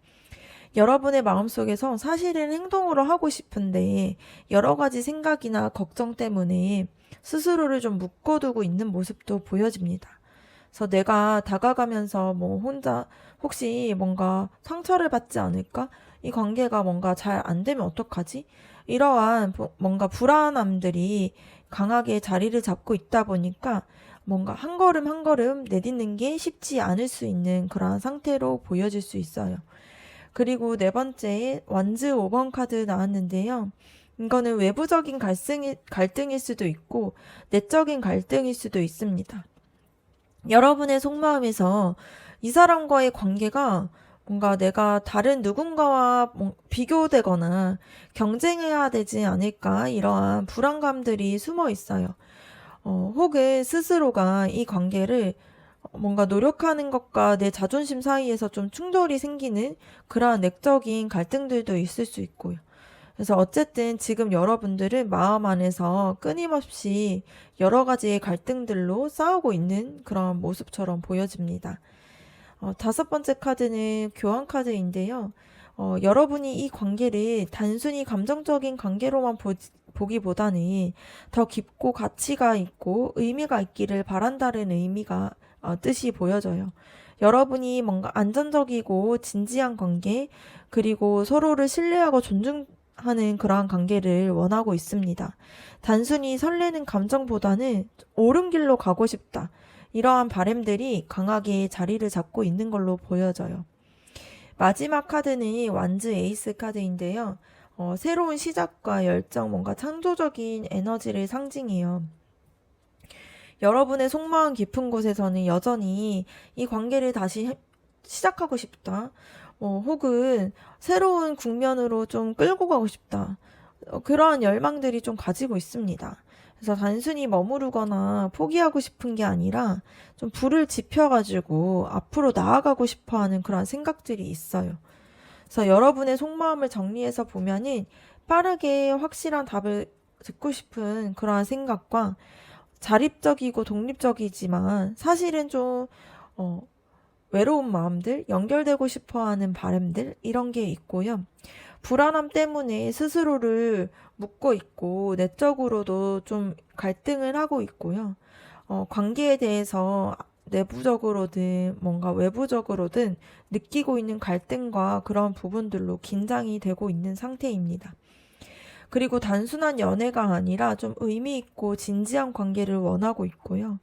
여러분의 마음속에서 사실은 행동으로 하고 싶은데 여러 가지 생각이나 걱정 때문에 스스로를 좀 묶어두고 있는 모습도 보여집니다. 그래서 내가 다가가면서 뭐 혼자 혹시 뭔가 상처를 받지 않을까? 이 관계가 뭔가 잘 안 되면 어떡하지? 이러한 뭔가 불안함들이 강하게 자리를 잡고 있다 보니까 뭔가 한 걸음 한 걸음 내딛는 게 쉽지 않을 수 있는 그러한 상태로 보여질 수 있어요. 그리고 네 번째에 완즈 5번 카드 나왔는데요. 이거는 외부적인 갈등일 수도 있고 내적인 갈등일 수도 있습니다. 여러분의 속마음에서 이 사람과의 관계가 뭔가 내가 다른 누군가와 비교되거나 경쟁해야 되지 않을까 이러한 불안감들이 숨어 있어요. 혹은 스스로가 이 관계를 뭔가 노력하는 것과 내 자존심 사이에서 좀 충돌이 생기는 그러한 내적인 갈등들도 있을 수 있고요. 그래서 어쨌든 지금 여러분들은 마음 안에서 끊임없이 여러 가지의 갈등들로 싸우고 있는 그런 모습처럼 보여집니다. 다섯 번째 카드는 교환 카드인데요. 여러분이 이 관계를 단순히 감정적인 관계로만 보기보다는 더 깊고 가치가 있고 의미가 있기를 바란다는 뜻이 보여져요. 여러분이 뭔가 안정적이고 진지한 관계, 그리고 서로를 신뢰하고 존중하는 그러한 관계를 원하고 있습니다. 단순히 설레는 감정보다는 옳은 길로 가고 싶다. 이러한 바람들이 강하게 자리를 잡고 있는 걸로 보여져요. 마지막 카드는 완즈 에이스 카드인데요. 새로운 시작과 열정, 뭔가 창조적인 에너지를 상징해요. 여러분의 속마음 깊은 곳에서는 여전히 이 관계를 다시 시작하고 싶다. 혹은 새로운 국면으로 좀 끌고 가고 싶다. 그러한 열망들이 좀 가지고 있습니다. 그래서 단순히 머무르거나 포기하고 싶은 게 아니라 좀 불을 지펴가지고 앞으로 나아가고 싶어 하는 그런 생각들이 있어요. 그래서 여러분의 속마음을 정리해서 보면은 빠르게 확실한 답을 듣고 싶은 그러한 생각과 자립적이고 독립적이지만 사실은 좀 외로운 마음들, 연결되고 싶어 하는 바람들 이런 게 있고요. 불안함 때문에 스스로를 묶고 있고 내적으로도 좀 갈등을 하고 있고요. 관계에 대해서 내부적으로든 뭔가 외부적으로든 느끼고 있는 갈등과 그런 부분들로 긴장이 되고 있는 상태입니다. 그리고 단순한 연애가 아니라 좀 의미 있고 진지한 관계를 원하고 있고요.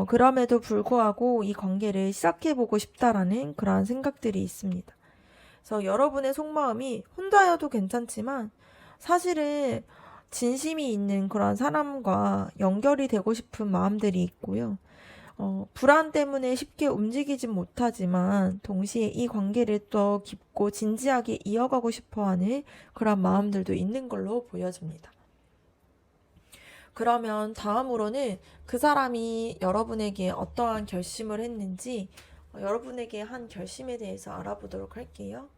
그럼에도 불구하고 이 관계를 시작해보고 싶다라는 그러한 생각들이 있습니다. 그래서 여러분의 속마음이 혼자여도 괜찮지만 사실은 진심이 있는 그런 사람과 연결이 되고 싶은 마음들이 있고요. 불안 때문에 쉽게 움직이진 못하지만 동시에 이 관계를 더 깊고 진지하게 이어가고 싶어하는 그런 마음들도 있는 걸로 보여집니다. 그러면 다음으로는 그 사람이 여러분에게 어떠한 결심을 했는지 여러분에게 한 결심에 대해서 알아보도록 할게요.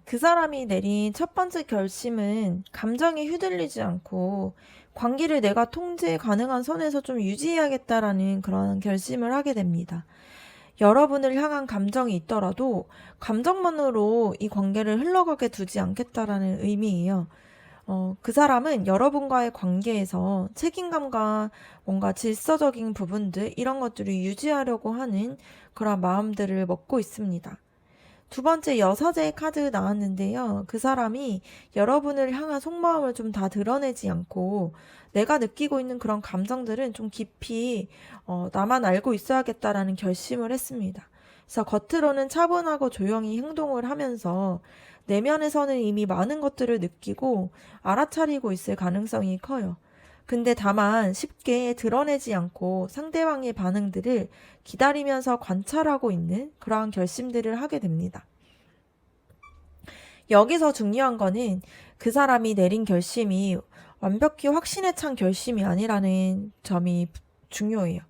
그 사람이 내린 첫 번째 결심은 감정에 휘둘리지 않고 관계를 내가 통제 가능한 선에서 좀 유지해야겠다라는 그런 결심을 하게 됩니다. 여러분을 향한 감정이 있더라도 감정만으로 이 관계를 흘러가게 두지 않겠다라는 의미예요. 그 사람은 여러분과의 관계에서 책임감과 뭔가 질서적인 부분들, 이런 것들을 유지하려고 하는 그런 마음들을 먹고 있습니다. 두 번째 여사제 카드 나왔는데요. 그 사람이 여러분을 향한 속마음을 좀 다 드러내지 않고 내가 느끼고 있는 그런 감정들은 좀 깊이 나만 알고 있어야겠다라는 결심을 했습니다. 그래서 겉으로는 차분하고 조용히 행동을 하면서 내면에서는 이미 많은 것들을 느끼고 알아차리고 있을 가능성이 커요. 근데 다만 쉽게 드러내지 않고 상대방의 반응들을 기다리면서 관찰하고 있는 그러한 결심들을 하게 됩니다. 여기서 중요한 거는 그 사람이 내린 결심이 완벽히 확신에 찬 결심이 아니라는 점이 중요해요.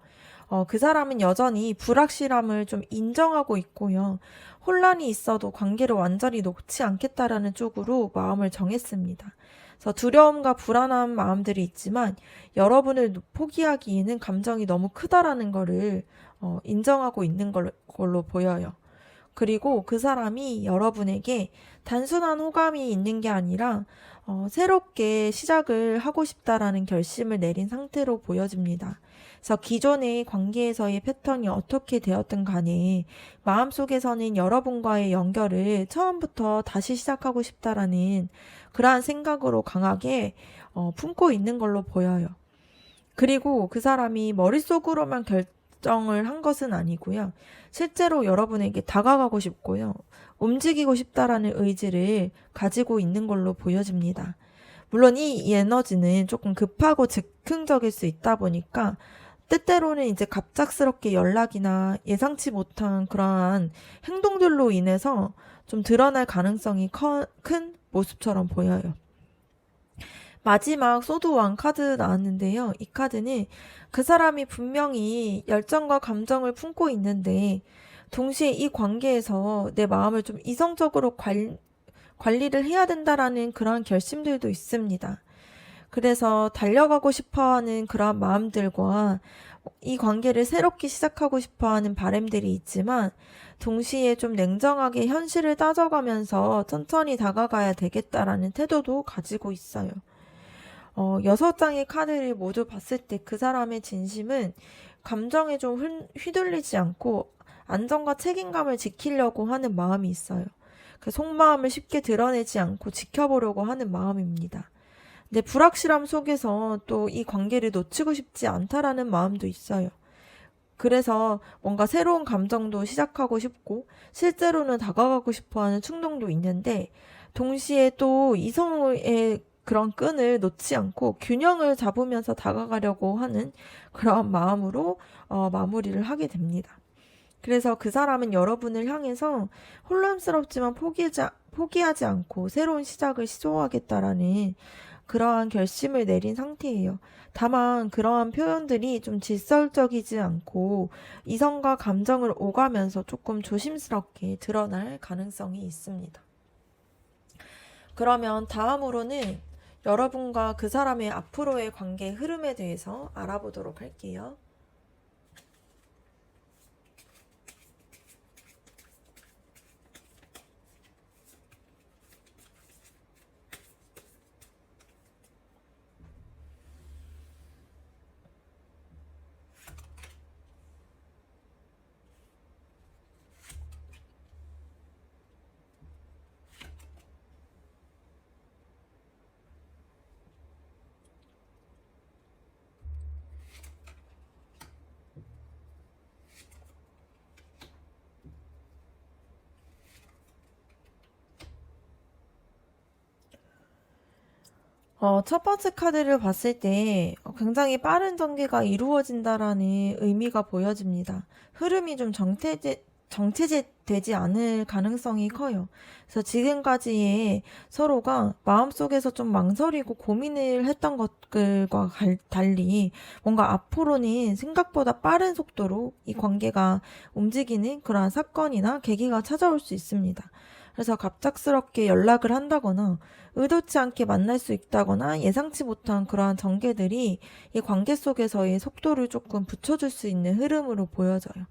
그 사람은 여전히 불확실함을 좀 인정하고 있고요. 혼란이 있어도 관계를 완전히 놓지 않겠다라는 쪽으로 마음을 정했습니다. 그래서 두려움과 불안한 마음들이 있지만 여러분을 포기하기에는 감정이 너무 크다라는 거를 인정하고 있는 걸로 보여요. 그리고 그 사람이 여러분에게 단순한 호감이 있는 게 아니라 새롭게 시작을 하고 싶다라는 결심을 내린 상태로 보여집니다. 그래서 기존의 관계에서의 패턴이 어떻게 되었든 간에 마음속에서는 여러분과의 연결을 처음부터 다시 시작하고 싶다라는 그러한 생각으로 강하게 품고 있는 걸로 보여요. 그리고 그 사람이 머릿속으로만 결정을 한 것은 아니고요. 실제로 여러분에게 다가가고 싶고요. 움직이고 싶다라는 의지를 가지고 있는 걸로 보여집니다. 물론 이 에너지는 조금 급하고 즉흥적일 수 있다 보니까 때때로는 이제 갑작스럽게 연락이나 예상치 못한 그러한 행동들로 인해서 좀 드러날 가능성이 큰 모습처럼 보여요. 마지막 소드 왕 카드 나왔는데요. 이 카드는 그 사람이 분명히 열정과 감정을 품고 있는데 동시에 이 관계에서 내 마음을 좀 이성적으로 관리를 해야 된다라는 그런 결심들도 있습니다. 그래서 달려가고 싶어하는 그런 마음들과 이 관계를 새롭게 시작하고 싶어하는 바람들이 있지만 동시에 좀 냉정하게 현실을 따져가면서 천천히 다가가야 되겠다라는 태도도 가지고 있어요. 6장의 카드를 모두 봤을 때 그 사람의 진심은 감정에 좀 휘둘리지 않고 안정과 책임감을 지키려고 하는 마음이 있어요. 그 속마음을 쉽게 드러내지 않고 지켜보려고 하는 마음입니다. 근데 불확실함 속에서 또 이 관계를 놓치고 싶지 않다라는 마음도 있어요. 그래서 뭔가 새로운 감정도 시작하고 싶고 실제로는 다가가고 싶어 하는 충동도 있는데 동시에 또 이성의 그런 끈을 놓지 않고 균형을 잡으면서 다가가려고 하는 그런 마음으로 마무리를 하게 됩니다. 그래서 그 사람은 여러분을 향해서 혼란스럽지만 포기하지 않고 새로운 시작을 시도하겠다라는 그러한 결심을 내린 상태예요. 다만 그러한 표현들이 좀 직설적이지 않고 이성과 감정을 오가면서 조금 조심스럽게 드러날 가능성이 있습니다. 그러면 다음으로는 여러분과 그 사람의 앞으로의 관계 흐름에 대해서 알아보도록 할게요. 첫 번째 카드를 봤을 때 굉장히 빠른 전개가 이루어진다라는 의미가 보여집니다. 흐름이 좀 정체되지 않을 가능성이 커요. 그래서 지금까지의 서로가 마음속에서 좀 망설이고 고민을 했던 것들과 달리 뭔가 앞으로는 생각보다 빠른 속도로 이 관계가 움직이는 그러한 사건이나 계기가 찾아올 수 있습니다. 그래서 갑작스럽게 연락을 한다거나 의도치 않게 만날 수 있다거나 예상치 못한 그러한 전개들이 이 관계 속에서의 속도를 조금 붙여줄 수 있는 흐름으로 보여져요.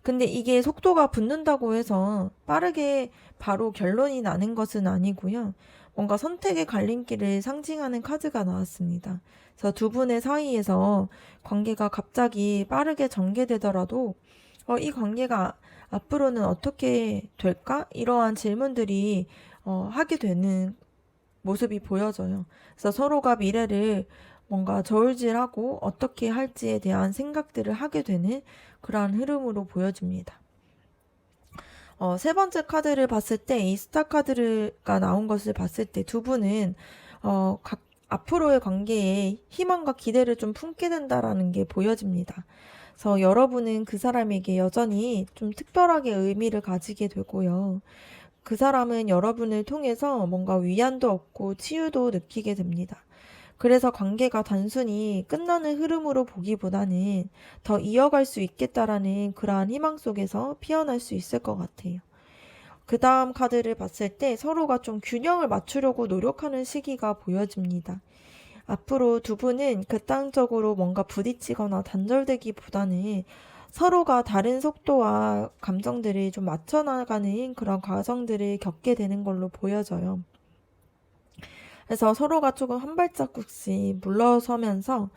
근데 이게 속도가 붙는다고 해서 빠르게 바로 결론이 나는 것은 아니고요. 뭔가 선택의 갈림길을 상징하는 카드가 나왔습니다. 그래서 두 분의 사이에서 관계가 갑자기 빠르게 전개되더라도 이 관계가 앞으로는 어떻게 될까? 이러한 질문들이 하게 되는 모습이 보여져요. 그래서 서로가 미래를 뭔가 저울질하고 어떻게 할지에 대한 생각들을 하게 되는 그러한 흐름으로 보여집니다. 세 번째 카드를 봤을 때 이 스타 카드가 나온 것을 봤을 때 두 분은 각 앞으로의 관계에 희망과 기대를 좀 품게 된다라는 게 보여집니다. 그래서 여러분은 그 사람에게 여전히 좀 특별하게 의미를 가지게 되고요. 그 사람은 여러분을 통해서 뭔가 위안도 얻고 치유도 느끼게 됩니다. 그래서 관계가 단순히 끝나는 흐름으로 보기보다는 더 이어갈 수 있겠다라는 그러한 희망 속에서 피어날 수 있을 것 같아요. 그 다음 카드를 봤을 때 서로가 좀 균형을 맞추려고 노력하는 시기가 보여집니다. 앞으로 두 분은 극단적으로 뭔가 부딪히거나 단절되기보다는 서로가 다른 속도와 감정들을 좀 맞춰나가는 그런 과정들을 겪게 되는 걸로 보여져요. 그래서 서로가 조금 한 발자국씩 물러서면서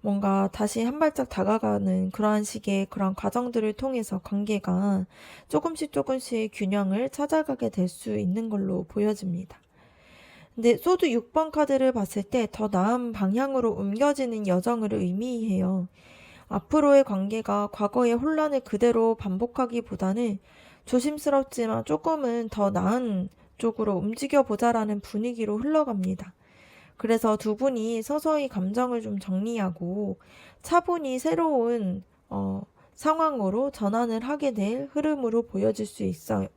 뭔가 다시 한 발짝 다가가는 그러한 식의 그런 과정들을 통해서 관계가 조금씩 균형을 찾아가게 될 수 있는 걸로 보여집니다. 근데 소드 6번 카드를 봤을 때 더 나은 방향으로 옮겨지는 여정을 의미해요. 앞으로의 관계가 과거의 혼란을 그대로 반복하기보다는 조심스럽지만 조금은 더 나은 쪽으로 움직여 보자라는 분위기로 흘러갑니다. 그래서 두 분이 서서히 감정을 좀 정리하고 차분히 새로운 상황으로 전환을 하게 될 흐름으로 보여질 수 있어요.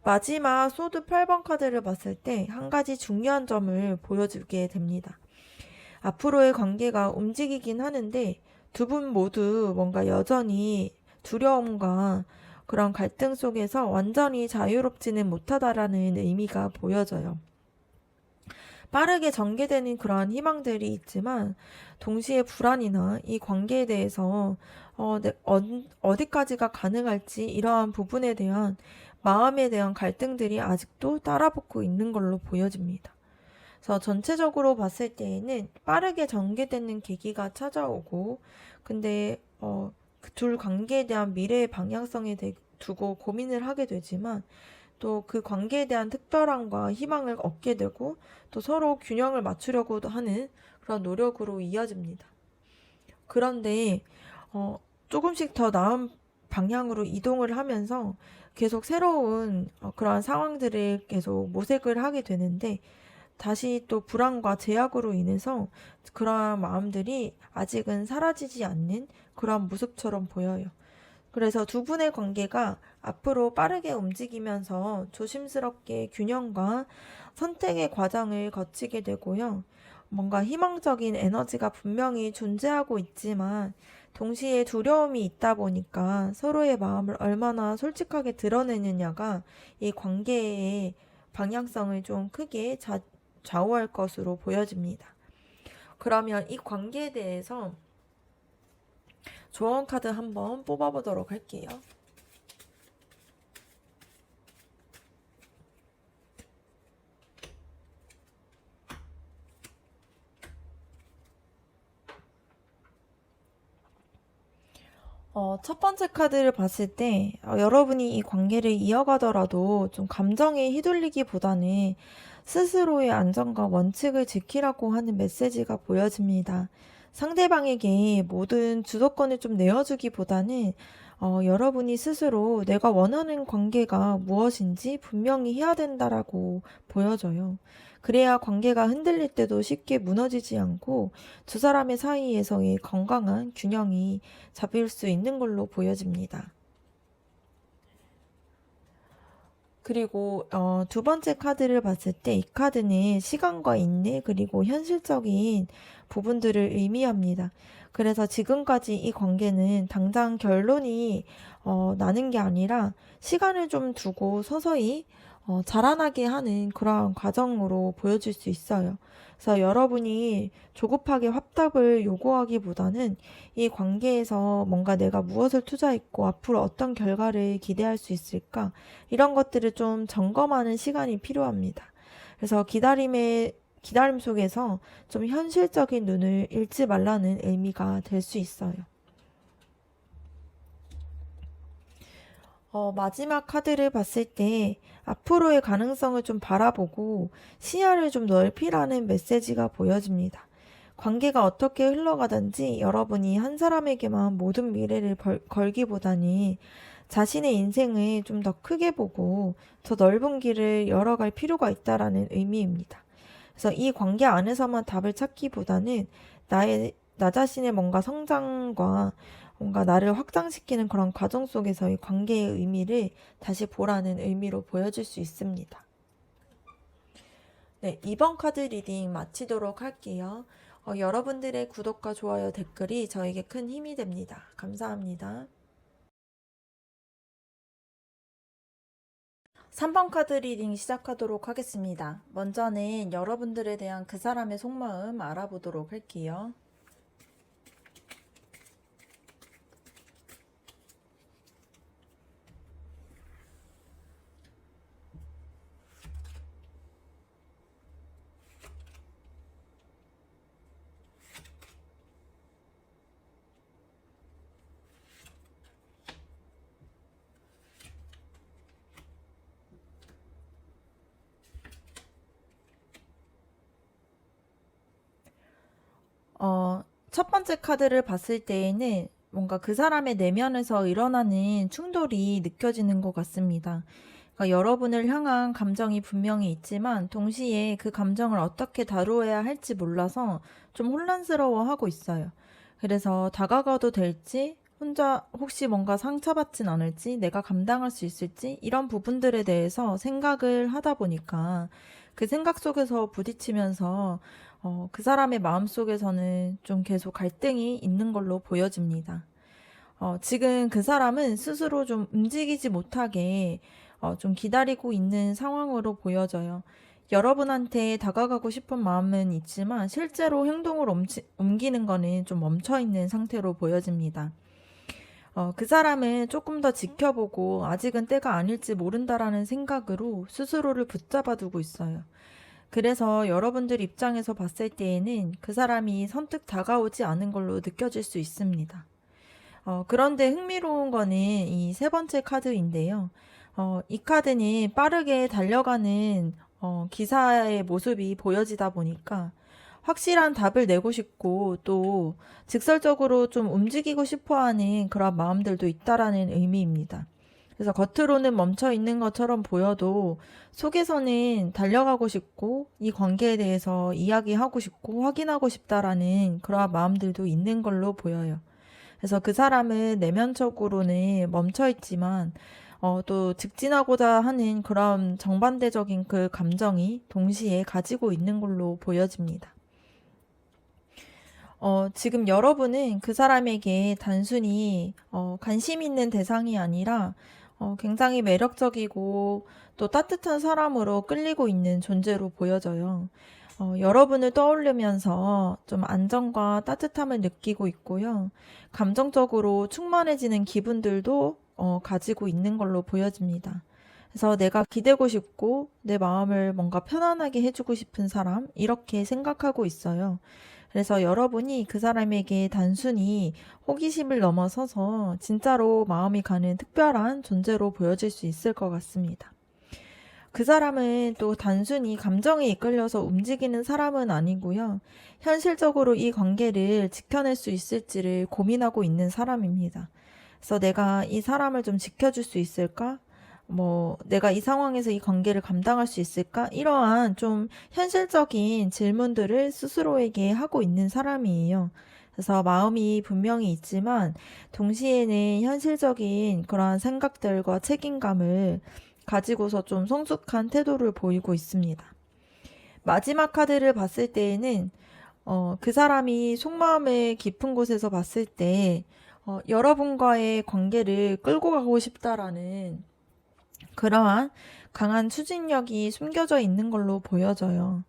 마지막 소드 8번 카드를 봤을 때 한 가지 중요한 점을 보여주게 됩니다. 앞으로의 관계가 움직이긴 하는데 두 분 모두 뭔가 여전히 두려움과 그런 갈등 속에서 완전히 자유롭지는 못하다라는 의미가 보여져요. 빠르게 전개되는 그러한 희망들이 있지만 동시에 불안이나 이 관계에 대해서 어디까지가 가능할지 이러한 부분에 대한 마음에 대한 갈등들이 아직도 따라붙고 있는 걸로 보여집니다. 그래서 전체적으로 봤을 때에는 빠르게 전개되는 계기가 찾아오고 근데 그둘 관계에 대한 미래의 방향성에 두고 고민을 하게 되지만 또 그 관계에 대한 특별함과 희망을 얻게 되고 또 서로 균형을 맞추려고도 하는 그런 노력으로 이어집니다. 그런데 조금씩 더 나은 방향으로 이동을 하면서 계속 새로운 그러한 상황들을 계속 모색을 하게 되는데 다시 또 불안과 제약으로 인해서 그러한 마음들이 아직은 사라지지 않는 그러한 모습처럼 보여요. 그래서 두 분의 관계가 앞으로 빠르게 움직이면서 조심스럽게 균형과 선택의 과정을 거치게 되고요. 뭔가 희망적인 에너지가 분명히 존재하고 있지만 동시에 두려움이 있다 보니까 서로의 마음을 얼마나 솔직하게 드러내느냐가 이 관계의 방향성을 좀 크게 좌우할 것으로 보여집니다. 그러면 이 관계에 대해서 조언 카드 한번 뽑아보도록 할게요. 첫 번째 카드를 봤을 때 여러분이 이 관계를 이어가더라도 좀 감정에 휘둘리기보다는 스스로의 안전과 원칙을 지키라고 하는 메시지가 보여집니다. 상대방에게 모든 주도권을 좀 내어주기보다는 여러분이 스스로 내가 원하는 관계가 무엇인지 분명히 해야 된다라고 보여져요. 그래야 관계가 흔들릴 때도 쉽게 무너지지 않고 두 사람의 사이에서의 건강한 균형이 잡힐 수 있는 걸로 보여집니다. 그리고 두 번째 카드를 봤을 때 이 카드는 시간과 인내 그리고 현실적인 부분들을 의미합니다. 그래서 지금까지 이 관계는 당장 결론이 나는 게 아니라 시간을 좀 두고 서서히 자라나게 하는 그러한 과정으로 보여질 수 있어요. 그래서 여러분이 조급하게 확답을 요구하기보다는 이 관계에서 뭔가 내가 무엇을 투자했고 앞으로 어떤 결과를 기대할 수 있을까 이런 것들을 좀 점검하는 시간이 필요합니다. 그래서 기다림 속에서 좀 현실적인 눈을 잃지 말라는 의미가 될 수 있어요. 마지막 카드를 봤을 때 앞으로의 가능성을 좀 바라보고 시야를 좀 넓히라는 메시지가 보여집니다. 관계가 어떻게 흘러가든지 여러분이 한 사람에게만 모든 미래를 걸기보다는 자신의 인생을 좀 더 크게 보고 더 넓은 길을 열어갈 필요가 있다라는 의미입니다. 그래서 이 관계 안에서만 답을 찾기보다는 나 자신의 뭔가 성장과 뭔가 나를 확장시키는 그런 과정 속에서의 관계의 의미를 다시 보라는 의미로 보여줄 수 있습니다. 네, 이번 카드 리딩 마치도록 할게요. 여러분들의 구독과 좋아요, 댓글이 저에게 큰 힘이 됩니다. 감사합니다. 3번 카드 리딩 시작하도록 하겠습니다. 먼저는 여러분들에 대한 그 사람의 속마음 알아보도록 할게요. 첫 번째 카드를 봤을 때에는 뭔가 그 사람의 내면에서 일어나는 충돌이 느껴지는 것 같습니다. 그러니까 여러분을 향한 감정이 분명히 있지만 동시에 그 감정을 어떻게 다루어야 할지 몰라서 좀 혼란스러워하고 있어요. 그래서 다가가도 될지, 혼자 혹시 뭔가 상처받진 않을지, 내가 감당할 수 있을지 이런 부분들에 대해서 생각을 하다 보니까 그 생각 속에서 부딪히면서 그 사람의 마음속에서는 좀 계속 갈등이 있는 걸로 보여집니다. 지금 그 사람은 스스로 좀 움직이지 못하게 좀 기다리고 있는 상황으로 보여져요. 여러분한테 다가가고 싶은 마음은 있지만 실제로 행동으로 옮기는 거는 좀 멈춰 있는 상태로 보여집니다. 그 사람은 조금 더 지켜보고 아직은 때가 아닐지 모른다라는 생각으로 스스로를 붙잡아 두고 있어요. 그래서 여러분들 입장에서 봤을 때에는 그 사람이 선뜻 다가오지 않은 걸로 느껴질 수 있습니다. 그런데 흥미로운 거는 이 세 번째 카드인데요. 이 카드는 빠르게 달려가는 기사의 모습이 보여지다 보니까 확실한 답을 내고 싶고 또 직설적으로 좀 움직이고 싶어 하는 그런 마음들도 있다라는 의미입니다. 그래서 겉으로는 멈춰 있는 것처럼 보여도 속에서는 달려가고 싶고 이 관계에 대해서 이야기하고 싶고 확인하고 싶다라는 그런 마음들도 있는 걸로 보여요. 그래서 그 사람은 내면적으로는 멈춰 있지만 또 직진하고자 하는 그런 정반대적인 그 감정이 동시에 가지고 있는 걸로 보여집니다. 지금 여러분은 그 사람에게 단순히 관심 있는 대상이 아니라 굉장히 매력적이고 또 따뜻한 사람으로 끌리고 있는 존재로 보여져요. 여러분을 떠올리면서 좀 안정과 따뜻함을 느끼고 있고요. 감정적으로 충만해지는 기분들도 가지고 있는 걸로 보여집니다. 그래서 내가 기대고 싶고 내 마음을 뭔가 편안하게 해주고 싶은 사람, 이렇게 생각하고 있어요. 그래서 여러분이 그 사람에게 단순히 호기심을 넘어서서 진짜로 마음이 가는 특별한 존재로 보여질 수 있을 것 같습니다. 그 사람은 또 단순히 감정에 이끌려서 움직이는 사람은 아니고요. 현실적으로 이 관계를 지켜낼 수 있을지를 고민하고 있는 사람입니다. 그래서 내가 이 사람을 좀 지켜줄 수 있을까? 내가 이 상황에서 이 관계를 감당할 수 있을까? 이러한 좀 현실적인 질문들을 스스로에게 하고 있는 사람이에요. 그래서 마음이 분명히 있지만 동시에는 현실적인 그러한 생각들과 책임감을 가지고서 좀 성숙한 태도를 보이고 있습니다. 마지막 카드를 봤을 때에는 그 사람이 속마음의 깊은 곳에서 봤을 때 여러분과의 관계를 끌고 가고 싶다라는 그러한 강한 추진력이 숨겨져 있는 걸로 보여져요.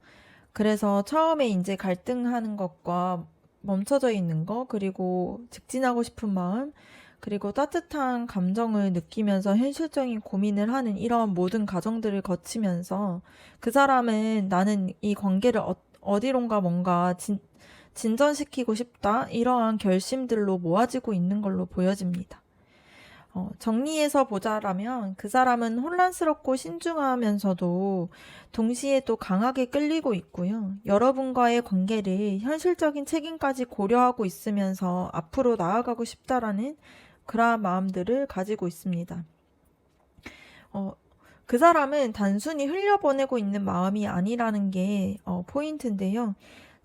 그래서 처음에 이제 갈등하는 것과 멈춰져 있는 것, 그리고 직진하고 싶은 마음, 그리고 따뜻한 감정을 느끼면서 현실적인 고민을 하는 이런 모든 과정들을 거치면서 그 사람은 나는 이 관계를 어디론가 뭔가 진전시키고 싶다, 이러한 결심들로 모아지고 있는 걸로 보여집니다. 정리해서 보자라면 그 사람은 혼란스럽고 신중하면서도 동시에 또 강하게 끌리고 있고요. 여러분과의 관계를 현실적인 책임까지 고려하고 있으면서 앞으로 나아가고 싶다라는 그러한 마음들을 가지고 있습니다. 그 사람은 단순히 흘려보내고 있는 마음이 아니라는 게 포인트인데요.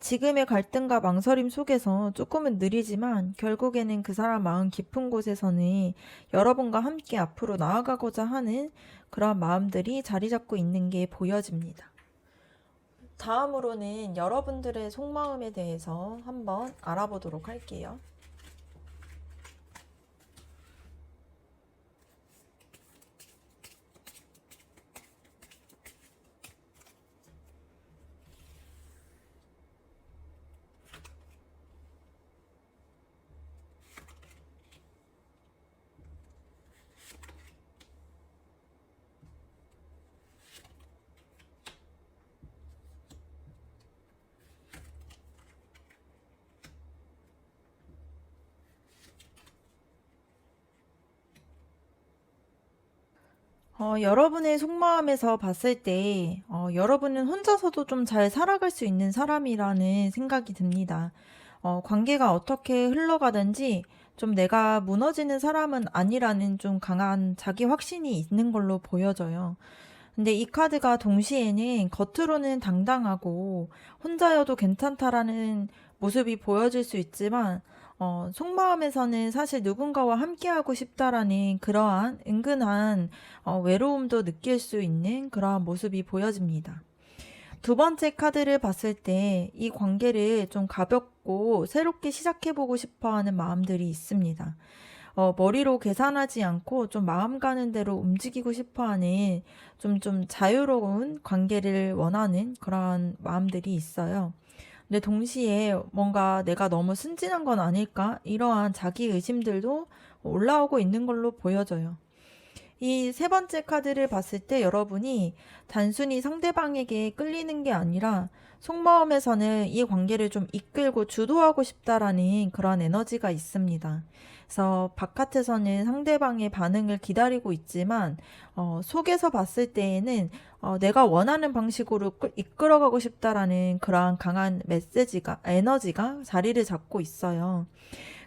지금의 갈등과 망설임 속에서 조금은 느리지만 결국에는 그 사람 마음 깊은 곳에서는 여러분과 함께 앞으로 나아가고자 하는 그런 마음들이 자리 잡고 있는 게 보여집니다. 다음으로는 여러분들의 속마음에 대해서 한번 알아보도록 할게요. 여러분의 속마음에서 봤을 때, 여러분은 혼자서도 좀 잘 살아갈 수 있는 사람이라는 생각이 듭니다. 관계가 어떻게 흘러가든지 좀 내가 무너지는 사람은 아니라는 좀 강한 자기 확신이 있는 걸로 보여져요. 근데 이 카드가 동시에는 겉으로는 당당하고 혼자여도 괜찮다라는 모습이 보여질 수 있지만, 속마음에서는 사실 누군가와 함께하고 싶다라는 그러한 은근한 외로움도 느낄 수 있는 그러한 모습이 보여집니다. 두 번째 카드를 봤을 때 이 관계를 좀 가볍고 새롭게 시작해보고 싶어 하는 마음들이 있습니다. 머리로 계산하지 않고 좀 마음 가는 대로 움직이고 싶어 하는 좀 자유로운 관계를 원하는 그런 마음들이 있어요. 근데 동시에 뭔가 내가 너무 순진한 건 아닐까? 이러한 자기 의심들도 올라오고 있는 걸로 보여져요. 이 세 번째 카드를 봤을 때 여러분이 단순히 상대방에게 끌리는 게 아니라 속마음에서는 이 관계를 좀 이끌고 주도하고 싶다라는 그런 에너지가 있습니다. 그래서 바깥에서는 상대방의 반응을 기다리고 있지만 속에서 봤을 때에는 내가 원하는 방식으로 이끌어가고 싶다라는 그러한 강한 메시지가 에너지가 자리를 잡고 있어요.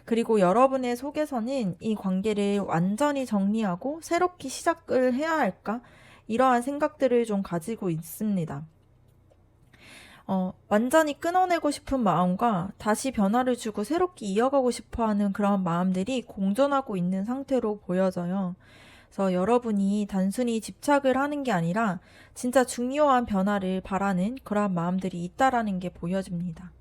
그리고 여러분의 속에서는 이 관계를 완전히 정리하고 새롭게 시작을 해야 할까? 이러한 생각들을 좀 가지고 있습니다. 완전히 끊어내고 싶은 마음과 다시 변화를 주고 새롭게 이어가고 싶어 하는 그런 마음들이 공존하고 있는 상태로 보여져요. 그래서 여러분이 단순히 집착을 하는 게 아니라 진짜 중요한 변화를 바라는 그러한 마음들이 있다라는 게 보여집니다.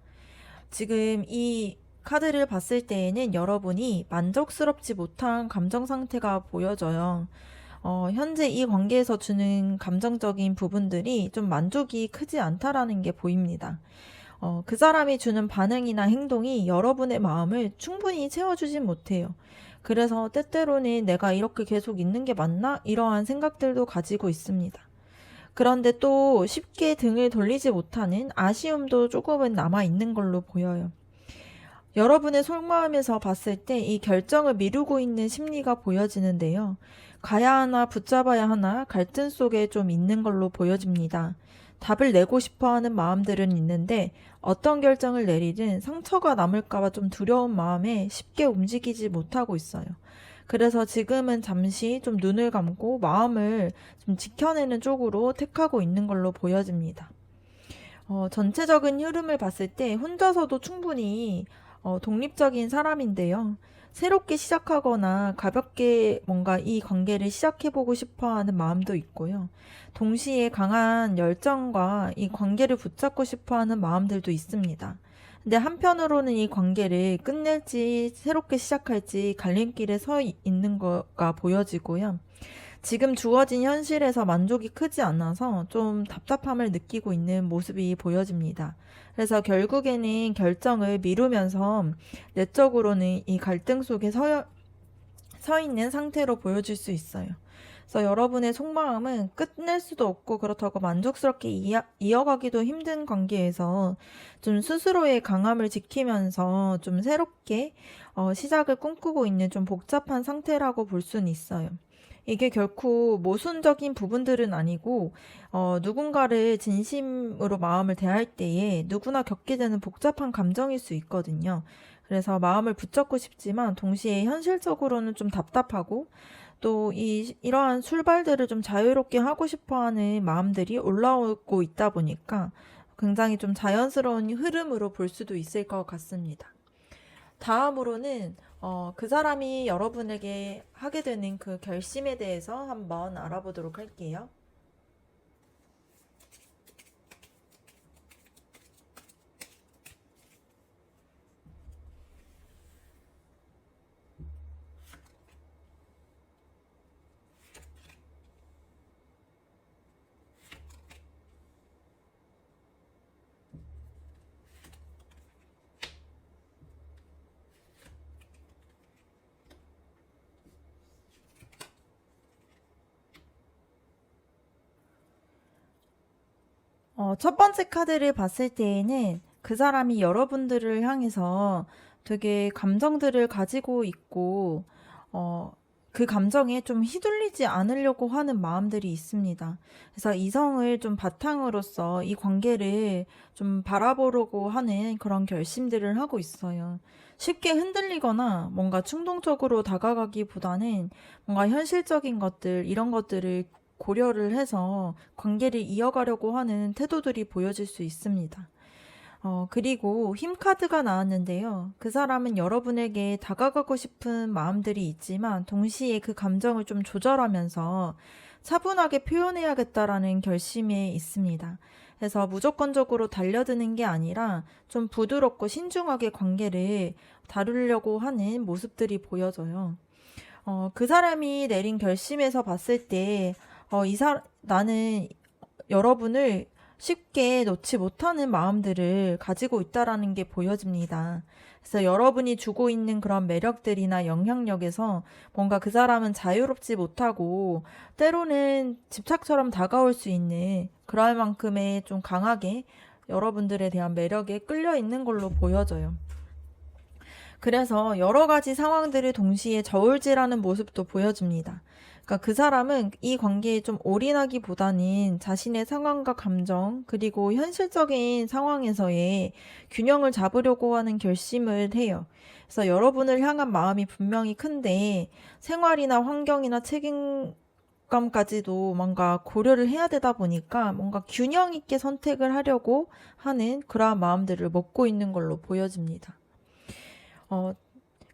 지금 이 카드를 봤을 때에는 여러분이 만족스럽지 못한 감정 상태가 보여져요. 현재 이 관계에서 주는 감정적인 부분들이 좀 만족이 크지 않다라는 게 보입니다. 그 사람이 주는 반응이나 행동이 여러분의 마음을 충분히 채워주진 못해요. 그래서 때때로는 내가 이렇게 계속 있는 게 맞나? 이러한 생각들도 가지고 있습니다. 그런데 또 쉽게 등을 돌리지 못하는 아쉬움도 조금은 남아 있는 걸로 보여요. 여러분의 속마음에서 봤을 때 이 결정을 미루고 있는 심리가 보여지는데요. 가야 하나 붙잡아야 하나 갈등 속에 좀 있는 걸로 보여집니다. 답을 내고 싶어 하는 마음들은 있는데 어떤 결정을 내리든 상처가 남을까봐 좀 두려운 마음에 쉽게 움직이지 못하고 있어요. 그래서 지금은 잠시 좀 눈을 감고 마음을 좀 지켜내는 쪽으로 택하고 있는 걸로 보여집니다. 전체적인 흐름을 봤을 때 혼자서도 충분히 독립적인 사람인데요. 새롭게 시작하거나 가볍게 뭔가 이 관계를 시작해보고 싶어 하는 마음도 있고요. 동시에 강한 열정과 이 관계를 붙잡고 싶어 하는 마음들도 있습니다. 근데 한편으로는 이 관계를 끝낼지 새롭게 시작할지 갈림길에 서 있는 거가 보여지고요. 지금 주어진 현실에서 만족이 크지 않아서 좀 답답함을 느끼고 있는 모습이 보여집니다. 그래서 결국에는 결정을 미루면서 내적으로는 이 갈등 속에 서 있는 상태로 보여질 수 있어요. 그래서 여러분의 속마음은 끝낼 수도 없고 그렇다고 만족스럽게 이어가기도 힘든 관계에서 좀 스스로의 강함을 지키면서 좀 새롭게 시작을 꿈꾸고 있는 좀 복잡한 상태라고 볼 수는 있어요. 이게 결코 모순적인 부분들은 아니고, 누군가를 진심으로 마음을 대할 때에 누구나 겪게 되는 복잡한 감정일 수 있거든요. 그래서 마음을 붙잡고 싶지만 동시에 현실적으로는 좀 답답하고 또 이러한 출발들을 좀 자유롭게 하고 싶어 하는 마음들이 올라오고 있다 보니까 굉장히 좀 자연스러운 흐름으로 볼 수도 있을 것 같습니다. 다음으로는 그 사람이 여러분에게 하게 되는 그 결심에 대해서 한번 알아보도록 할게요. 첫 번째 카드를 봤을 때에는 그 사람이 여러분들을 향해서 되게 감정들을 가지고 있고, 어, 그 감정에 좀 휘둘리지 않으려고 하는 마음들이 있습니다. 그래서 이성을 좀 바탕으로서 이 관계를 좀 바라보려고 하는 그런 결심들을 하고 있어요. 쉽게 흔들리거나 뭔가 충동적으로 다가가기보다는 뭔가 현실적인 것들, 이런 것들을 고려를 해서 관계를 이어가려고 하는 태도들이 보여질 수 있습니다. 그리고 힘 카드가 나왔는데요. 그 사람은 여러분에게 다가가고 싶은 마음들이 있지만 동시에 그 감정을 좀 조절하면서 차분하게 표현해야겠다라는 결심에 있습니다. 그래서 무조건적으로 달려드는 게 아니라 좀 부드럽고 신중하게 관계를 다루려고 하는 모습들이 보여져요. 그 사람이 내린 결심에서 봤을 때, 나는 여러분을 쉽게 놓지 못하는 마음들을 가지고 있다라는 게 보여집니다. 그래서 여러분이 주고 있는 그런 매력들이나 영향력에서 뭔가 그 사람은 자유롭지 못하고 때로는 집착처럼 다가올 수 있는 그럴 만큼의 좀 강하게 여러분들에 대한 매력에 끌려 있는 걸로 보여져요. 그래서 여러 가지 상황들을 동시에 저울질하는 모습도 보여집니다. 그러니까 그 사람은 이 관계에 좀 올인하기보다는 자신의 상황과 감정, 그리고 현실적인 상황에서의 균형을 잡으려고 하는 결심을 해요. 그래서 여러분을 향한 마음이 분명히 큰데 생활이나 환경이나 책임감까지도 뭔가 고려를 해야 되다 보니까 뭔가 균형 있게 선택을 하려고 하는 그러한 마음들을 먹고 있는 걸로 보여집니다. 어,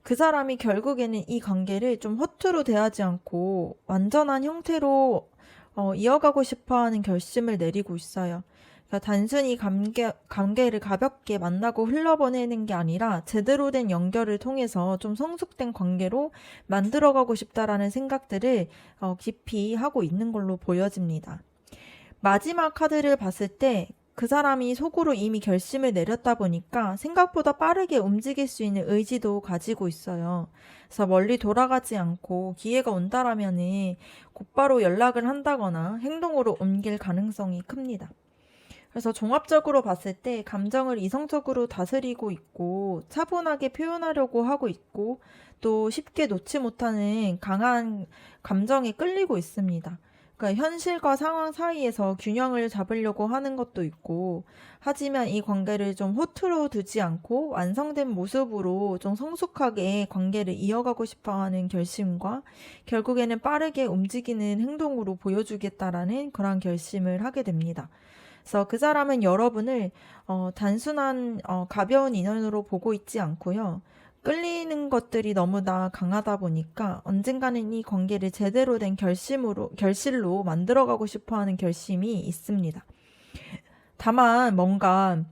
그 사람이 결국에는 이 관계를 좀 허투루 대하지 않고 완전한 형태로 이어가고 싶어 하는 결심을 내리고 있어요. 그러니까 단순히 관계를 가볍게 만나고 흘러보내는 게 아니라 제대로 된 연결을 통해서 좀 성숙된 관계로 만들어가고 싶다라는 생각들을 깊이 하고 있는 걸로 보여집니다. 마지막 카드를 봤을 때 그 사람이 속으로 이미 결심을 내렸다 보니까 생각보다 빠르게 움직일 수 있는 의지도 가지고 있어요. 그래서 멀리 돌아가지 않고 기회가 온다라면은 곧바로 연락을 한다거나 행동으로 옮길 가능성이 큽니다. 그래서 종합적으로 봤을 때 감정을 이성적으로 다스리고 있고 차분하게 표현하려고 하고 있고 또 쉽게 놓지 못하는 강한 감정에 끌리고 있습니다. 그러니까 현실과 상황 사이에서 균형을 잡으려고 하는 것도 있고, 하지만 이 관계를 좀 허투루 두지 않고 완성된 모습으로 좀 성숙하게 관계를 이어가고 싶어 하는 결심과 결국에는 빠르게 움직이는 행동으로 보여주겠다라는 그런 결심을 하게 됩니다. 그래서 그 사람은 여러분을 단순한 가벼운 인연으로 보고 있지 않고요. 끌리는 것들이 너무나 강하다 보니까 언젠가는 이 관계를 제대로 된 결실로 만들어가고 싶어 하는 결심이 있습니다. 다만 뭔가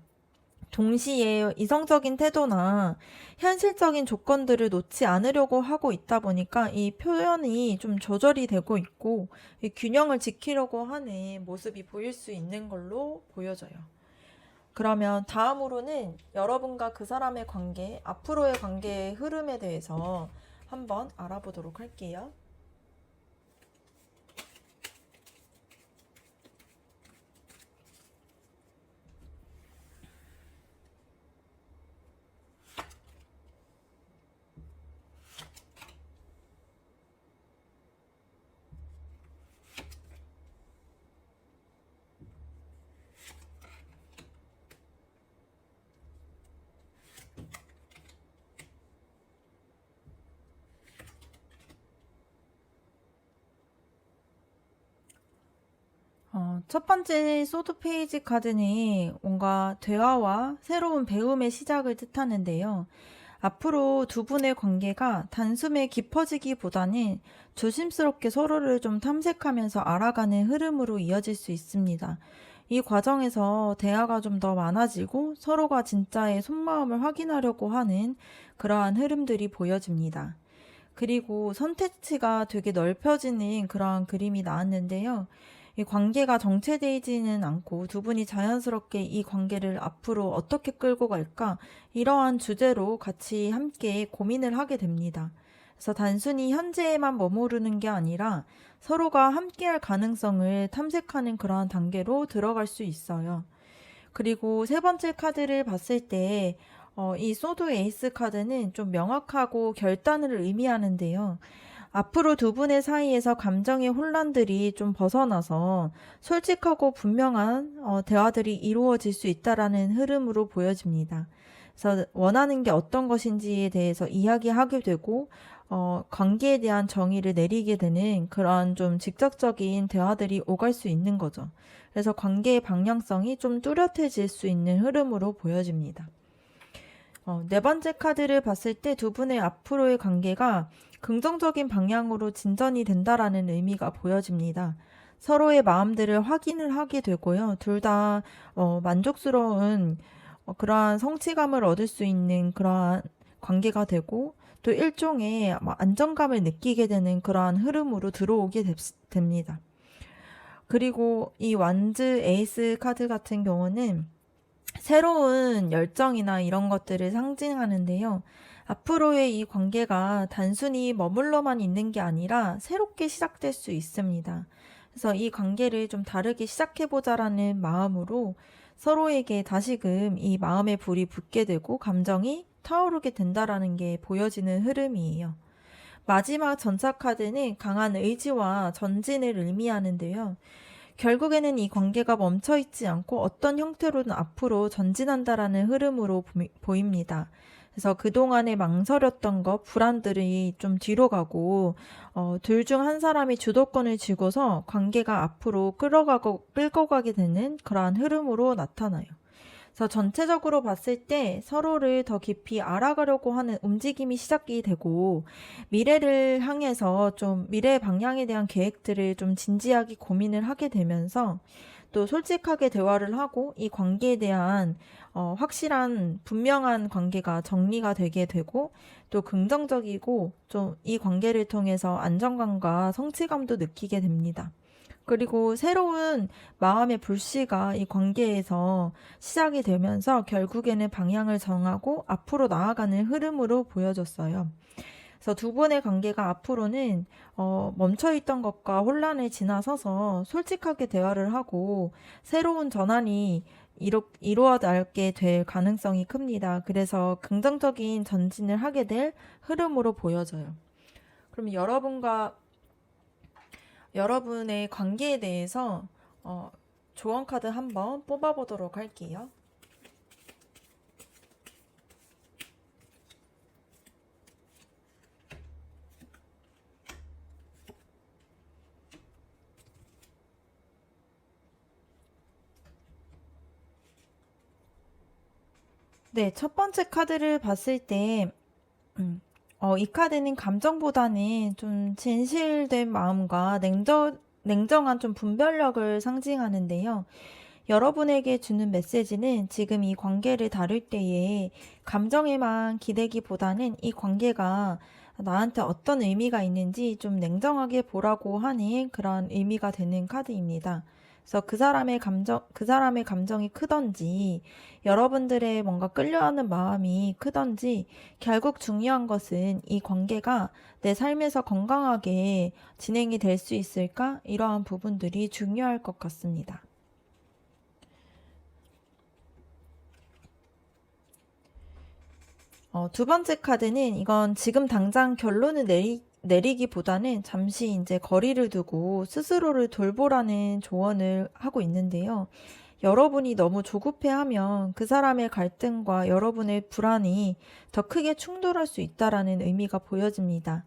동시에 이성적인 태도나 현실적인 조건들을 놓지 않으려고 하고 있다 보니까 이 표현이 좀 조절이 되고 있고 이 균형을 지키려고 하는 모습이 보일 수 있는 걸로 보여져요. 그러면 다음으로는 여러분과 그 사람의 관계, 앞으로의 관계의 흐름에 대해서 한번 알아보도록 할게요. 첫 번째 소드 페이지 카드는 뭔가 대화와 새로운 배움의 시작을 뜻하는데요. 앞으로 두 분의 관계가 단숨에 깊어지기보다는 조심스럽게 서로를 좀 탐색하면서 알아가는 흐름으로 이어질 수 있습니다. 이 과정에서 대화가 좀 더 많아지고 서로가 진짜의 속마음을 확인하려고 하는 그러한 흐름들이 보여집니다. 그리고 선택지가 되게 넓혀지는 그러한 그림이 나왔는데요. 이 관계가 정체되지는 않고 두 분이 자연스럽게 이 관계를 앞으로 어떻게 끌고 갈까? 이러한 주제로 같이 함께 고민을 하게 됩니다. 그래서 단순히 현재에만 머무르는 게 아니라 서로가 함께할 가능성을 탐색하는 그러한 단계로 들어갈 수 있어요. 그리고 세 번째 카드를 봤을 때, 이 소드 에이스 카드는 좀 명확하고 결단을 의미하는데요. 앞으로 두 분의 사이에서 감정의 혼란들이 좀 벗어나서 솔직하고 분명한 대화들이 이루어질 수 있다라는 흐름으로 보여집니다. 그래서 원하는 게 어떤 것인지에 대해서 이야기하게 되고 관계에 대한 정의를 내리게 되는 그런 좀 직접적인 대화들이 오갈 수 있는 거죠. 그래서 관계의 방향성이 좀 뚜렷해질 수 있는 흐름으로 보여집니다. 네 번째 카드를 봤을 때 두 분의 앞으로의 관계가 긍정적인 방향으로 진전이 된다라는 의미가 보여집니다. 서로의 마음들을 확인을 하게 되고요. 둘 다 만족스러운 그러한 성취감을 얻을 수 있는 그러한 관계가 되고 또 일종의 안정감을 느끼게 되는 그러한 흐름으로 들어오게 됩니다. 그리고 이 완즈 에이스 카드 같은 경우는 새로운 열정이나 이런 것들을 상징하는데요. 앞으로의 이 관계가 단순히 머물러만 있는 게 아니라 새롭게 시작될 수 있습니다. 그래서 이 관계를 좀 다르게 시작해보자라는 마음으로 서로에게 다시금 이 마음의 불이 붙게 되고 감정이 타오르게 된다라는 게 보여지는 흐름이에요. 마지막 전차 카드는 강한 의지와 전진을 의미하는데요. 결국에는 이 관계가 멈춰있지 않고 어떤 형태로든 앞으로 전진한다라는 흐름으로 보입니다. 그래서 그동안에 망설였던 것, 불안들이 좀 뒤로 가고 둘 중 한 사람이 주도권을 쥐고서 관계가 앞으로 끌고 가게 되는 그러한 흐름으로 나타나요. 그래서 전체적으로 봤을 때 서로를 더 깊이 알아가려고 하는 움직임이 시작이 되고 미래를 향해서 좀 미래 방향에 대한 계획들을 좀 진지하게 고민을 하게 되면서 또 솔직하게 대화를 하고 이 관계에 대한 확실한 분명한 관계가 정리가 되게 되고 또 긍정적이고 좀 이 관계를 통해서 안정감과 성취감도 느끼게 됩니다. 그리고 새로운 마음의 불씨가 이 관계에서 시작이 되면서 결국에는 방향을 정하고 앞으로 나아가는 흐름으로 보여졌어요. 그래서 두 분의 관계가 앞으로는 멈춰있던 것과 혼란을 지나서서 솔직하게 대화를 하고 새로운 전환이 이루어나게 될 가능성이 큽니다. 그래서 긍정적인 전진을 하게 될 흐름으로 보여져요. 그럼 여러분의 관계에 대해서 조언 카드 한번 뽑아보도록 할게요. 네, 첫 번째 카드를 봤을 때, 이 카드는 감정보다는 좀 진실된 마음과 냉정한 좀 분별력을 상징하는데요. 여러분에게 주는 메시지는 지금 이 관계를 다룰 때에 감정에만 기대기보다는 이 관계가 나한테 어떤 의미가 있는지 좀 냉정하게 보라고 하는 그런 의미가 되는 카드입니다. 그래서 그 사람의 감정이 크던지, 여러분들의 뭔가 끌려하는 마음이 크던지, 결국 중요한 것은 이 관계가 내 삶에서 건강하게 진행이 될 수 있을까? 이러한 부분들이 중요할 것 같습니다. 두 번째 카드는 이건 지금 당장 결론을 내리기보다는 잠시 이제 거리를 두고 스스로를 돌보라는 조언을 하고 있는데요. 여러분이 너무 조급해하면 그 사람의 갈등과 여러분의 불안이 더 크게 충돌할 수 있다라는 의미가 보여집니다.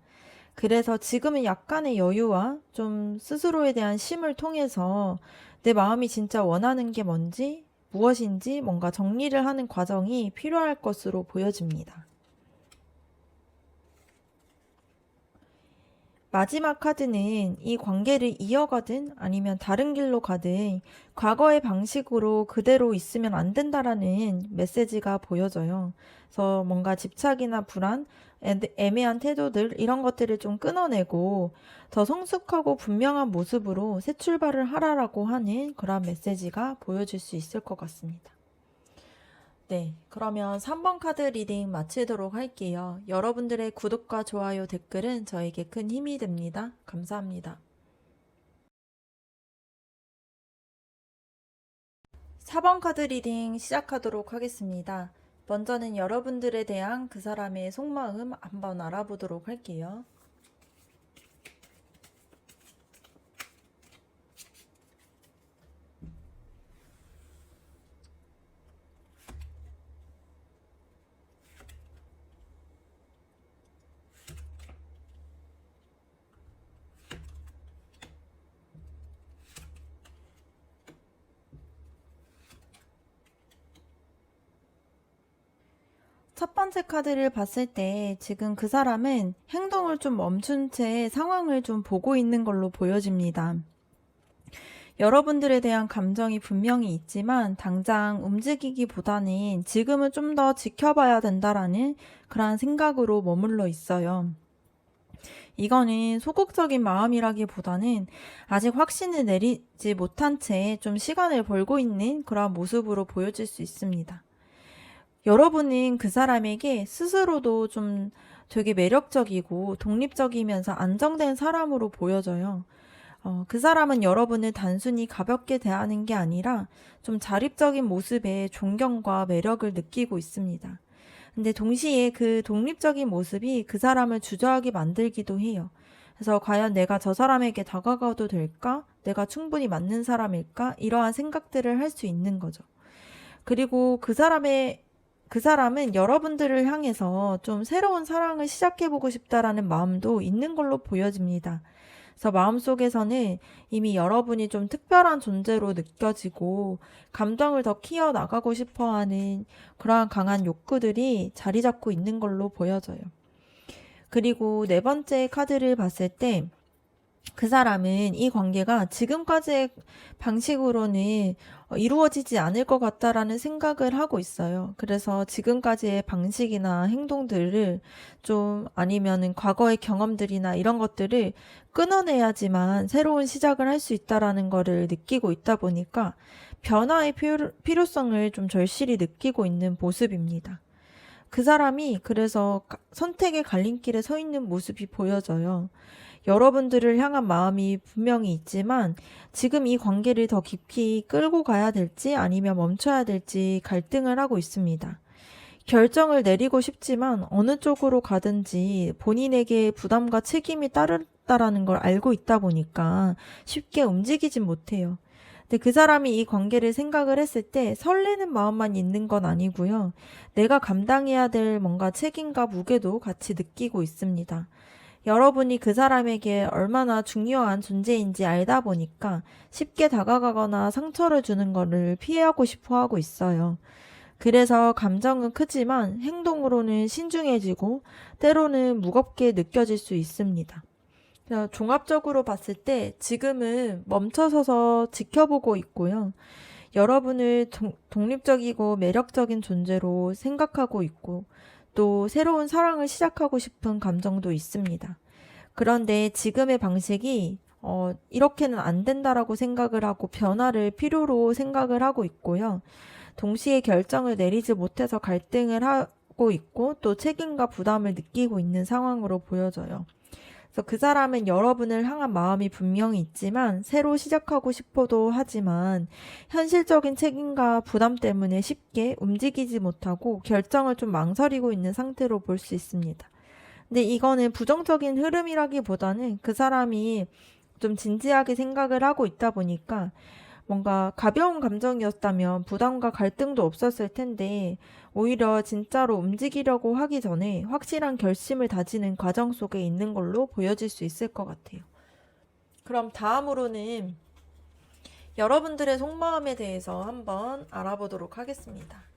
그래서 지금은 약간의 여유와 좀 스스로에 대한 쉼을 통해서 내 마음이 진짜 원하는 게 뭔지, 무엇인지 뭔가 정리를 하는 과정이 필요할 것으로 보여집니다. 마지막 카드는 이 관계를 이어가든 아니면 다른 길로 가든 과거의 방식으로 그대로 있으면 안 된다라는 메시지가 보여져요. 그래서 뭔가 집착이나 불안, 애매한 태도들 이런 것들을 좀 끊어내고 더 성숙하고 분명한 모습으로 새 출발을 하라라고 하는 그런 메시지가 보여질 수 있을 것 같습니다. 네, 그러면 3번 카드 리딩 마치도록 할게요. 여러분들의 구독과 좋아요, 댓글은 저에게 큰 힘이 됩니다. 감사합니다. 4번 카드 리딩 시작하도록 하겠습니다. 먼저는 여러분들에 대한 그 사람의 속마음 한번 알아보도록 할게요. 첫 번째 카드를 봤을 때 지금 그 사람은 행동을 좀 멈춘 채 상황을 좀 보고 있는 걸로 보여집니다. 여러분들에 대한 감정이 분명히 있지만 당장 움직이기보다는 지금은 좀 더 지켜봐야 된다라는 그러한 생각으로 머물러 있어요. 이거는 소극적인 마음이라기보다는 아직 확신을 내리지 못한 채 좀 시간을 벌고 있는 그러한 모습으로 보여질 수 있습니다. 여러분은 그 사람에게 스스로도 좀 되게 매력적이고 독립적이면서 안정된 사람으로 보여져요. 그 사람은 여러분을 단순히 가볍게 대하는 게 아니라 좀 자립적인 모습에 존경과 매력을 느끼고 있습니다. 근데 동시에 그 독립적인 모습이 그 사람을 주저하게 만들기도 해요. 그래서 과연 내가 저 사람에게 다가가도 될까? 내가 충분히 맞는 사람일까? 이러한 생각들을 할 수 있는 거죠. 그리고 그 사람은 여러분들을 향해서 좀 새로운 사랑을 시작해보고 싶다라는 마음도 있는 걸로 보여집니다. 그래서 마음속에서는 이미 여러분이 좀 특별한 존재로 느껴지고 감정을 더 키워나가고 싶어하는 그러한 강한 욕구들이 자리 잡고 있는 걸로 보여져요. 그리고 네 번째 카드를 봤을 때 그 사람은 이 관계가 지금까지의 방식으로는 이루어지지 않을 것 같다라는 생각을 하고 있어요. 그래서 지금까지의 방식이나 행동들을 좀 아니면은 과거의 경험들이나 이런 것들을 끊어내야지만 새로운 시작을 할 수 있다라는 거를 느끼고 있다 보니까 변화의 필요성을 좀 절실히 느끼고 있는 모습입니다. 그 사람이 그래서 선택의 갈림길에 서 있는 모습이 보여져요. 여러분들을 향한 마음이 분명히 있지만 지금 이 관계를 더 깊이 끌고 가야 될지 아니면 멈춰야 될지 갈등을 하고 있습니다. 결정을 내리고 싶지만 어느 쪽으로 가든지 본인에게 부담과 책임이 따른다라는 걸 알고 있다 보니까 쉽게 움직이진 못해요. 근데 그 사람이 이 관계를 생각을 했을 때 설레는 마음만 있는 건 아니고요. 내가 감당해야 될 뭔가 책임과 무게도 같이 느끼고 있습니다. 여러분이 그 사람에게 얼마나 중요한 존재인지 알다 보니까 쉽게 다가가거나 상처를 주는 것을 피하고 싶어 하고 있어요. 그래서 감정은 크지만 행동으로는 신중해지고 때로는 무겁게 느껴질 수 있습니다. 종합적으로 봤을 때 지금은 멈춰서서 지켜보고 있고요. 여러분을 독립적이고 매력적인 존재로 생각하고 있고 또 새로운 사랑을 시작하고 싶은 감정도 있습니다. 그런데 지금의 방식이 이렇게는 안 된다라고 생각을 하고 변화를 필요로 생각을 하고 있고요. 동시에 결정을 내리지 못해서 갈등을 하고 있고 또 책임과 부담을 느끼고 있는 상황으로 보여져요. 그래서 그 사람은 여러분을 향한 마음이 분명히 있지만 새로 시작하고 싶어도 하지만 현실적인 책임과 부담 때문에 쉽게 움직이지 못하고 결정을 좀 망설이고 있는 상태로 볼 수 있습니다. 근데 이거는 부정적인 흐름이라기보다는 그 사람이 좀 진지하게 생각을 하고 있다 보니까 뭔가 가벼운 감정이었다면 부담과 갈등도 없었을 텐데 오히려 진짜로 움직이려고 하기 전에 확실한 결심을 다지는 과정 속에 있는 걸로 보여질 수 있을 것 같아요. 그럼 다음으로는 여러분들의 속마음에 대해서 한번 알아보도록 하겠습니다.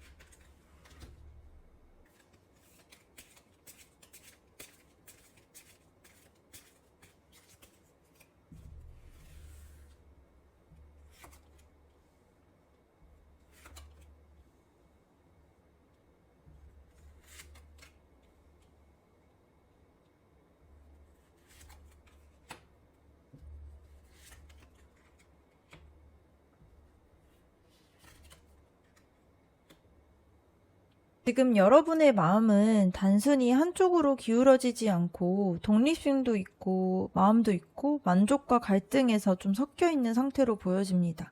지금 여러분의 마음은 단순히 한쪽으로 기울어지지 않고 독립심도 있고 마음도 있고 만족과 갈등에서 좀 섞여 있는 상태로 보여집니다.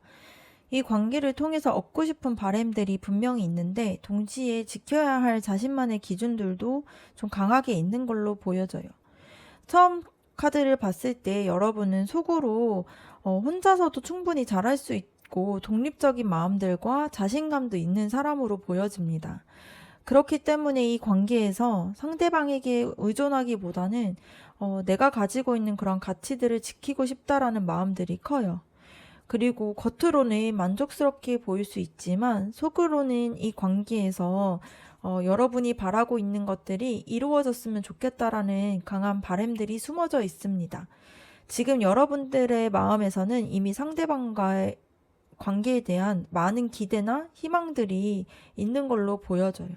이 관계를 통해서 얻고 싶은 바람들이 분명히 있는데 동시에 지켜야 할 자신만의 기준들도 좀 강하게 있는 걸로 보여져요. 처음 카드를 봤을 때 여러분은 속으로 혼자서도 충분히 잘할 수 있고 독립적인 마음들과 자신감도 있는 사람으로 보여집니다. 그렇기 때문에 이 관계에서 상대방에게 의존하기보다는 내가 가지고 있는 그런 가치들을 지키고 싶다라는 마음들이 커요. 그리고 겉으로는 만족스럽게 보일 수 있지만 속으로는 이 관계에서 여러분이 바라고 있는 것들이 이루어졌으면 좋겠다라는 강한 바람들이 숨어져 있습니다. 지금 여러분들의 마음에서는 이미 상대방과의 관계에 대한 많은 기대나 희망들이 있는 걸로 보여져요.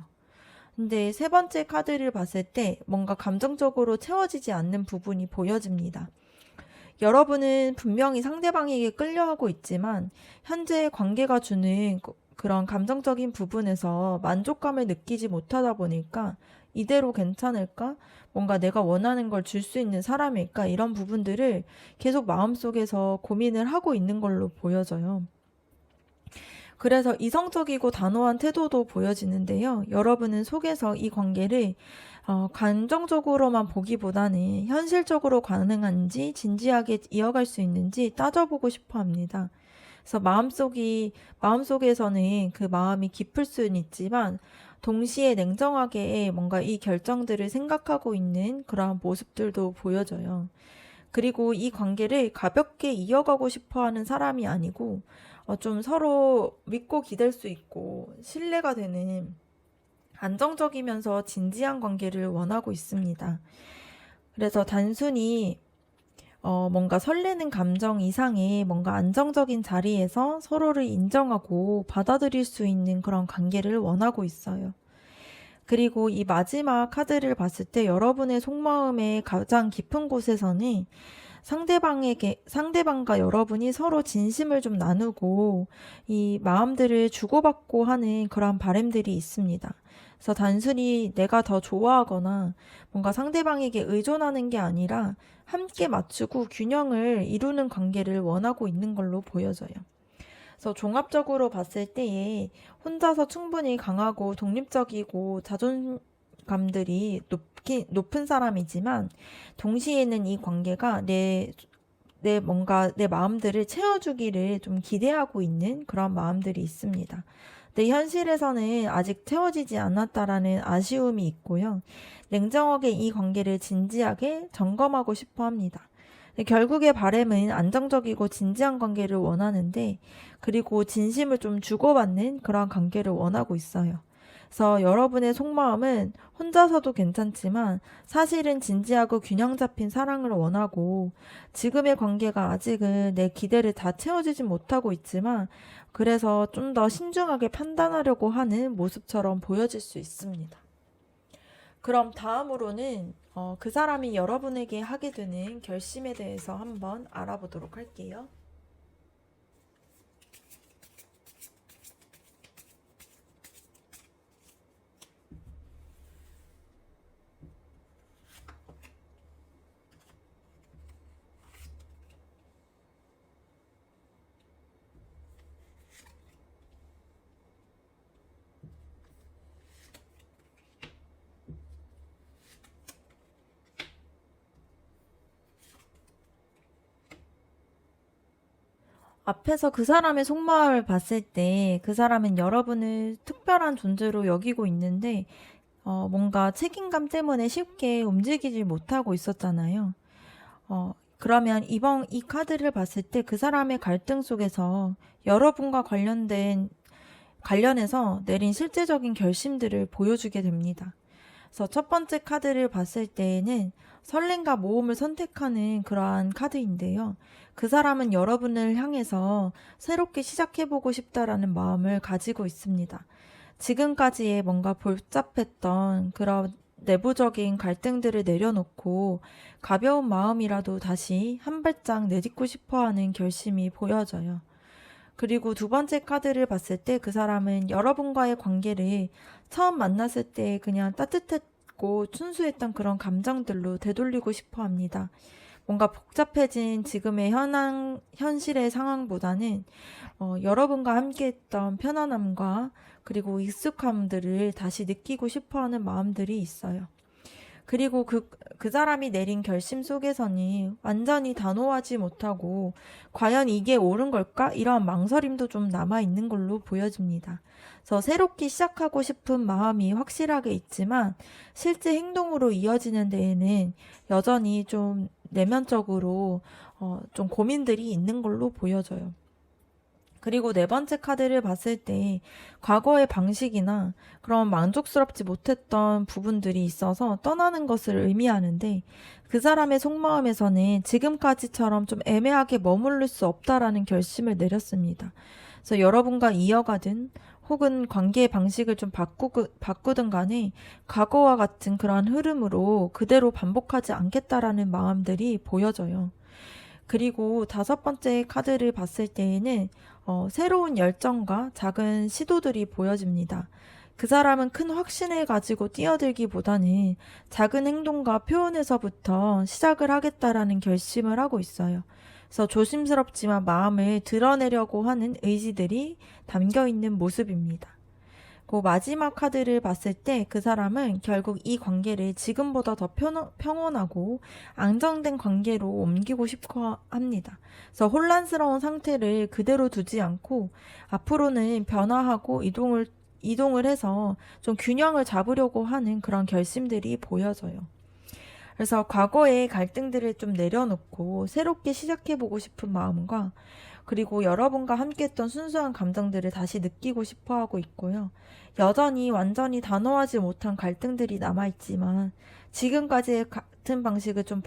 근데 세 번째 카드를 봤을 때 뭔가 감정적으로 채워지지 않는 부분이 보여집니다. 여러분은 분명히 상대방에게 끌려하고 있지만 현재 관계가 주는 그런 감정적인 부분에서 만족감을 느끼지 못하다 보니까 이대로 괜찮을까? 뭔가 내가 원하는 걸 줄 수 있는 사람일까? 이런 부분들을 계속 마음속에서 고민을 하고 있는 걸로 보여져요. 그래서 이성적이고 단호한 태도도 보여지는데요. 여러분은 속에서 이 관계를 감정적으로만 보기보다는 현실적으로 가능한지 진지하게 이어갈 수 있는지 따져보고 싶어 합니다. 그래서 마음속에서는 그 마음이 깊을 수는 있지만 동시에 냉정하게 뭔가 이 결정들을 생각하고 있는 그러한 모습들도 보여져요. 그리고 이 관계를 가볍게 이어가고 싶어 하는 사람이 아니고 좀 서로 믿고 기댈 수 있고 신뢰가 되는 안정적이면서 진지한 관계를 원하고 있습니다. 그래서 단순히 뭔가 설레는 감정 이상의 뭔가 안정적인 자리에서 서로를 인정하고 받아들일 수 있는 그런 관계를 원하고 있어요. 그리고 이 마지막 카드를 봤을 때 여러분의 속마음의 가장 깊은 곳에서는 상대방과 여러분이 서로 진심을 좀 나누고 이 마음들을 주고받고 하는 그런 바람들이 있습니다. 그래서 단순히 내가 더 좋아하거나 뭔가 상대방에게 의존하는 게 아니라 함께 맞추고 균형을 이루는 관계를 원하고 있는 걸로 보여져요. 그래서 종합적으로 봤을 때에 혼자서 충분히 강하고 독립적이고 자존감들이 높은 사람이지만 동시에는 이 관계가 내 마음들을 채워주기를 좀 기대하고 있는 그런 마음들이 있습니다. 근데 현실에서는 아직 채워지지 않았다라는 아쉬움이 있고요. 냉정하게 이 관계를 진지하게 점검하고 싶어 합니다. 결국의 바람은 안정적이고 진지한 관계를 원하는데 그리고 진심을 좀 주고받는 그런 관계를 원하고 있어요. 그래서 여러분의 속마음은 혼자서도 괜찮지만 사실은 진지하고 균형 잡힌 사랑을 원하고 지금의 관계가 아직은 내 기대를 다 채워주지 못하고 있지만 그래서 좀 더 신중하게 판단하려고 하는 모습처럼 보여질 수 있습니다. 그럼 다음으로는 그 사람이 여러분에게 하게 되는 결심에 대해서 한번 알아보도록 할게요. 앞에서 그 사람의 속마음을 봤을 때 그 사람은 여러분을 특별한 존재로 여기고 있는데 뭔가 책임감 때문에 쉽게 움직이지 못하고 있었잖아요. 그러면 이번 이 카드를 봤을 때 그 사람의 갈등 속에서 여러분과 관련해서 내린 실제적인 결심들을 보여주게 됩니다. 그래서 첫 번째 카드를 봤을 때에는 설렘과 모험을 선택하는 그러한 카드인데요. 그 사람은 여러분을 향해서 새롭게 시작해보고 싶다라는 마음을 가지고 있습니다. 지금까지의 뭔가 복잡했던 그런 내부적인 갈등들을 내려놓고 가벼운 마음이라도 다시 한 발짝 내딛고 싶어 하는 결심이 보여져요. 그리고 두 번째 카드를 봤을 때 그 사람은 여러분과의 관계를 처음 만났을 때 그냥 따뜻했고 순수했던 그런 감정들로 되돌리고 싶어 합니다. 뭔가 복잡해진 지금의 현실의 상황보다는 여러분과 함께했던 편안함과 그리고 익숙함들을 다시 느끼고 싶어하는 마음들이 있어요. 그리고 그 사람이 내린 결심 속에서는 완전히 단호하지 못하고 과연 이게 옳은 걸까? 이러한 망설임도 좀 남아있는 걸로 보여집니다. 그래서 새롭게 시작하고 싶은 마음이 확실하게 있지만 실제 행동으로 이어지는 데에는 여전히 좀 내면적으로 좀 고민들이 있는 걸로 보여져요. 그리고 네 번째 카드를 봤을 때 과거의 방식이나 그런 만족스럽지 못했던 부분들이 있어서 떠나는 것을 의미하는데 그 사람의 속마음에서는 지금까지처럼 좀 애매하게 머무를 수 없다라는 결심을 내렸습니다. 그래서 여러분과 이어가든 혹은 관계의 방식을 좀 바꾸든 간에 과거와 같은 그러한 흐름으로 그대로 반복하지 않겠다라는 마음들이 보여져요. 그리고 다섯 번째 카드를 봤을 때에는 새로운 열정과 작은 시도들이 보여집니다. 그 사람은 큰 확신을 가지고 뛰어들기보다는 작은 행동과 표현에서부터 시작을 하겠다라는 결심을 하고 있어요. 그래서 조심스럽지만 마음을 드러내려고 하는 의지들이 담겨 있는 모습입니다. 그 마지막 카드를 봤을 때 그 사람은 결국 이 관계를 지금보다 더 평온하고 안정된 관계로 옮기고 싶어 합니다. 그래서 혼란스러운 상태를 그대로 두지 않고 앞으로는 변화하고 이동을 해서 좀 균형을 잡으려고 하는 그런 결심들이 보여져요. 그래서 과거의 갈등들을 좀 내려놓고 새롭게 시작해보고 싶은 마음과 그리고 여러분과 함께했던 순수한 감정들을 다시 느끼고 싶어 하고 있고요. 여전히 완전히 단호하지 못한 갈등들이 남아있지만 지금까지의 같은 방식을 좀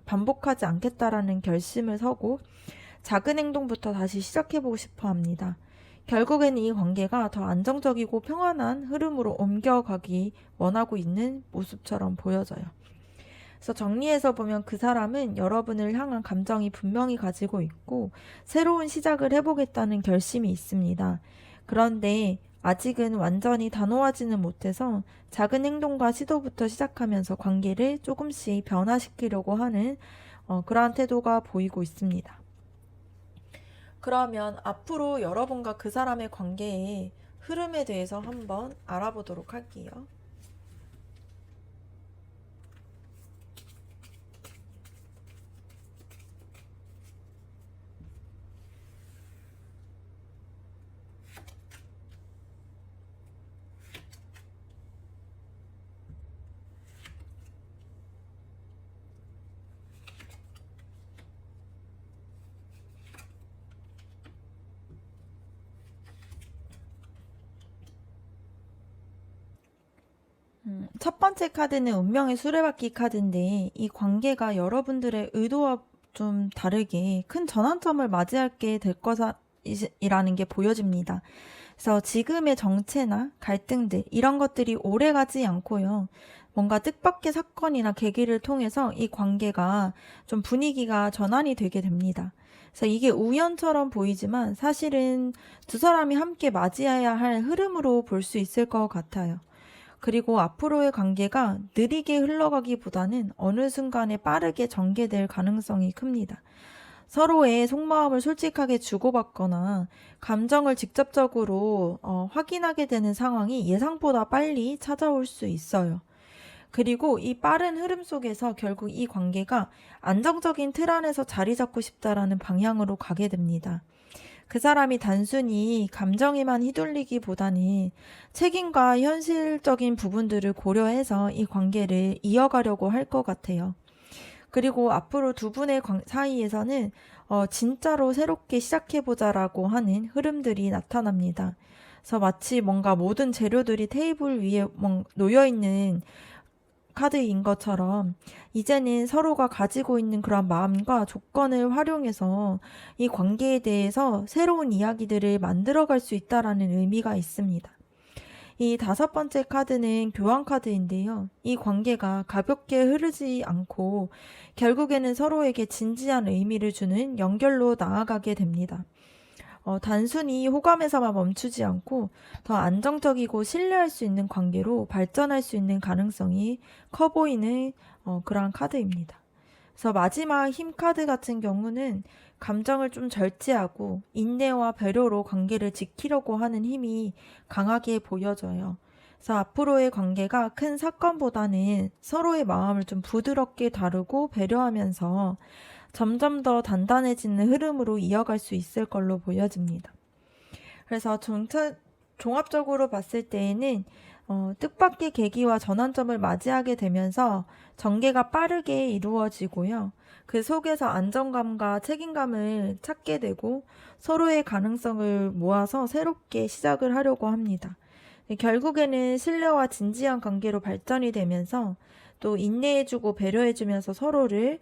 반복하지 않겠다라는 결심을 서고 작은 행동부터 다시 시작해보고 싶어 합니다. 결국에는 이 관계가 더 안정적이고 평안한 흐름으로 옮겨가기 원하고 있는 모습처럼 보여져요. 그래서 정리해서 보면 그 사람은 여러분을 향한 감정이 분명히 가지고 있고 새로운 시작을 해보겠다는 결심이 있습니다. 그런데 아직은 완전히 단호하지는 못해서 작은 행동과 시도부터 시작하면서 관계를 조금씩 변화시키려고 하는 그러한 태도가 보이고 있습니다. 그러면 앞으로 여러분과 그 사람의 관계의 흐름에 대해서 한번 알아보도록 할게요. 첫 번째 카드는 운명의 수레바퀴 카드인데 이 관계가 여러분들의 의도와 좀 다르게 큰 전환점을 맞이하게 될 것이라는 게 보여집니다. 그래서 지금의 정체나 갈등들 이런 것들이 오래가지 않고요. 뭔가 뜻밖의 사건이나 계기를 통해서 이 관계가 좀 분위기가 전환이 되게 됩니다. 그래서 이게 우연처럼 보이지만 사실은 두 사람이 함께 맞이해야 할 흐름으로 볼 수 있을 것 같아요. 그리고 앞으로의 관계가 느리게 흘러가기보다는 어느 순간에 빠르게 전개될 가능성이 큽니다. 서로의 속마음을 솔직하게 주고받거나 감정을 직접적으로 확인하게 되는 상황이 예상보다 빨리 찾아올 수 있어요. 그리고 이 빠른 흐름 속에서 결국 이 관계가 안정적인 틀 안에서 자리 잡고 싶다라는 방향으로 가게 됩니다. 그 사람이 단순히 감정에만 휘둘리기보다는 책임과 현실적인 부분들을 고려해서 이 관계를 이어가려고 할 것 같아요. 그리고 앞으로 두 분의 사이에서는 진짜로 새롭게 시작해보자라고 하는 흐름들이 나타납니다. 그래서 마치 뭔가 모든 재료들이 테이블 위에 놓여있는 카드인 것처럼 이제는 서로가 가지고 있는 그런 마음과 조건을 활용해서 이 관계에 대해서 새로운 이야기들을 만들어갈 수 있다라는 의미가 있습니다. 이 다섯 번째 카드는 교환 카드인데요. 이 관계가 가볍게 흐르지 않고 결국에는 서로에게 진지한 의미를 주는 연결로 나아가게 됩니다. 단순히 호감에서만 멈추지 않고 더 안정적이고 신뢰할 수 있는 관계로 발전할 수 있는 가능성이 커 보이는 그러한 카드입니다. 그래서 마지막 힘 카드 같은 경우는 감정을 좀 절제하고 인내와 배려로 관계를 지키려고 하는 힘이 강하게 보여져요. 그래서 앞으로의 관계가 큰 사건보다는 서로의 마음을 좀 부드럽게 다루고 배려하면서 점점 더 단단해지는 흐름으로 이어갈 수 있을 걸로 보여집니다. 그래서 종합적으로 봤을 때에는 뜻밖의 계기와 전환점을 맞이하게 되면서 전개가 빠르게 이루어지고요. 그 속에서 안정감과 책임감을 찾게 되고 서로의 가능성을 모아서 새롭게 시작을 하려고 합니다. 결국에는 신뢰와 진지한 관계로 발전이 되면서 또 인내해주고 배려해주면서 서로를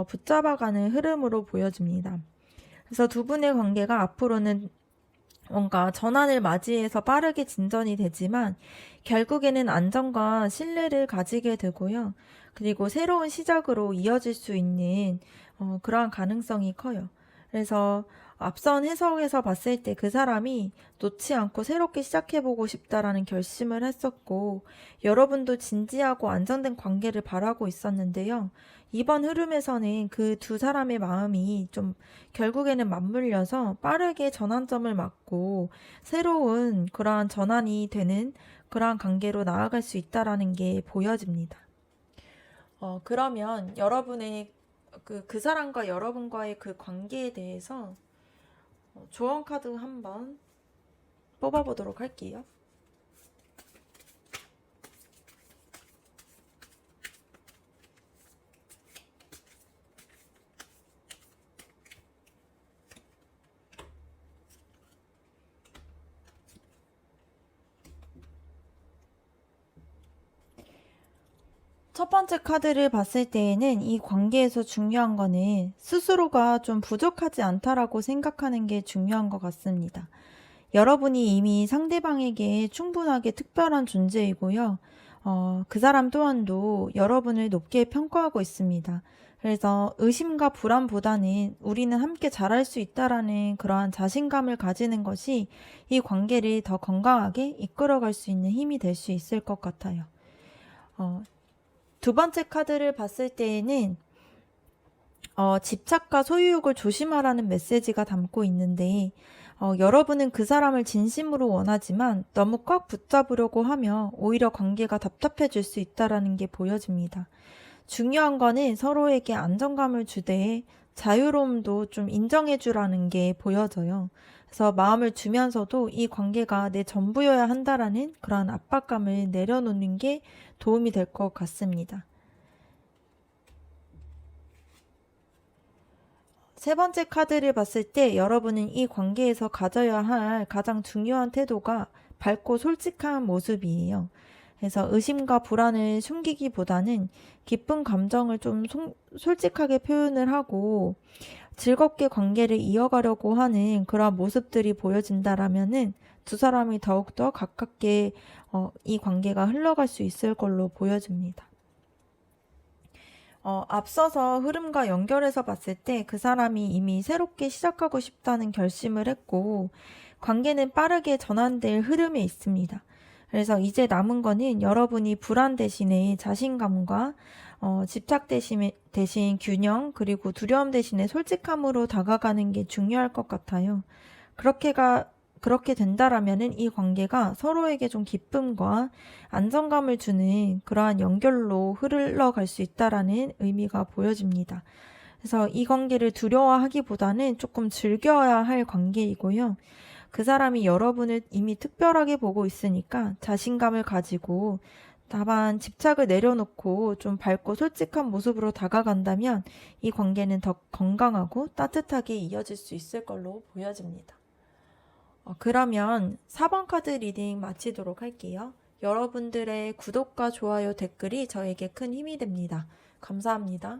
붙잡아가는 흐름으로 보여집니다. 그래서 두 분의 관계가 앞으로는 뭔가 전환을 맞이해서 빠르게 진전이 되지만 결국에는 안정과 신뢰를 가지게 되고요. 그리고 새로운 시작으로 이어질 수 있는 그러한 가능성이 커요. 그래서 앞선 해석에서 봤을 때 그 사람이 놓지 않고 새롭게 시작해보고 싶다라는 결심을 했었고 여러분도 진지하고 안정된 관계를 바라고 있었는데요. 이번 흐름에서는 그 두 사람의 마음이 좀 결국에는 맞물려서 빠르게 전환점을 맞고 새로운 그러한 전환이 되는 그러한 관계로 나아갈 수 있다라는 게 보여집니다. 그러면 여러분의 그 사람과 여러분과의 그 관계에 대해서 조언 카드 한번 뽑아보도록 할게요. 첫 번째 카드를 봤을 때에는 이 관계에서 중요한 거는 스스로가 좀 부족하지 않다라고 생각하는 게 중요한 것 같습니다. 여러분이 이미 상대방에게 충분하게 특별한 존재이고요. 그 사람 또한도 여러분을 높게 평가하고 있습니다. 그래서 의심과 불안보다는 우리는 함께 잘할 수 있다라는 그러한 자신감을 가지는 것이 이 관계를 더 건강하게 이끌어갈 수 있는 힘이 될 수 있을 것 같아요. 두 번째 카드를 봤을 때에는 집착과 소유욕을 조심하라는 메시지가 담고 있는데 여러분은 그 사람을 진심으로 원하지만 너무 꽉 붙잡으려고 하면 오히려 관계가 답답해질 수 있다는 게 보여집니다. 중요한 거는 서로에게 안정감을 주되 자유로움도 좀 인정해주라는 게 보여져요. 그래서 마음을 주면서도 이 관계가 내 전부여야 한다라는 그런 압박감을 내려놓는 게 도움이 될 것 같습니다. 세 번째 카드를 봤을 때 여러분은 이 관계에서 가져야 할 가장 중요한 태도가 밝고 솔직한 모습이에요. 그래서 의심과 불안을 숨기기보다는 기쁜 감정을 좀 솔직하게 표현을 하고 즐겁게 관계를 이어가려고 하는 그런 모습들이 보여진다라면은 두 사람이 더욱더 가깝게 이 관계가 흘러갈 수 있을 걸로 보여집니다. 앞서서 흐름과 연결해서 봤을 때 그 사람이 이미 새롭게 시작하고 싶다는 결심을 했고 관계는 빠르게 전환될 흐름에 있습니다. 그래서 이제 남은 거는 여러분이 불안 대신에 자신감과 집착 대신 균형 그리고 두려움 대신에 솔직함으로 다가가는 게 중요할 것 같아요. 그렇게 된다라면은 이 관계가 서로에게 좀 기쁨과 안정감을 주는 그러한 연결로 흘러갈 수 있다라는 의미가 보여집니다. 그래서 이 관계를 두려워하기보다는 조금 즐겨야 할 관계이고요. 그 사람이 여러분을 이미 특별하게 보고 있으니까 자신감을 가지고 다만 집착을 내려놓고 좀 밝고 솔직한 모습으로 다가간다면 이 관계는 더 건강하고 따뜻하게 이어질 수 있을 걸로 보여집니다. 그러면 4번 카드 리딩 마치도록 할게요. 여러분들의 구독과 좋아요, 댓글이 저에게 큰 힘이 됩니다. 감사합니다.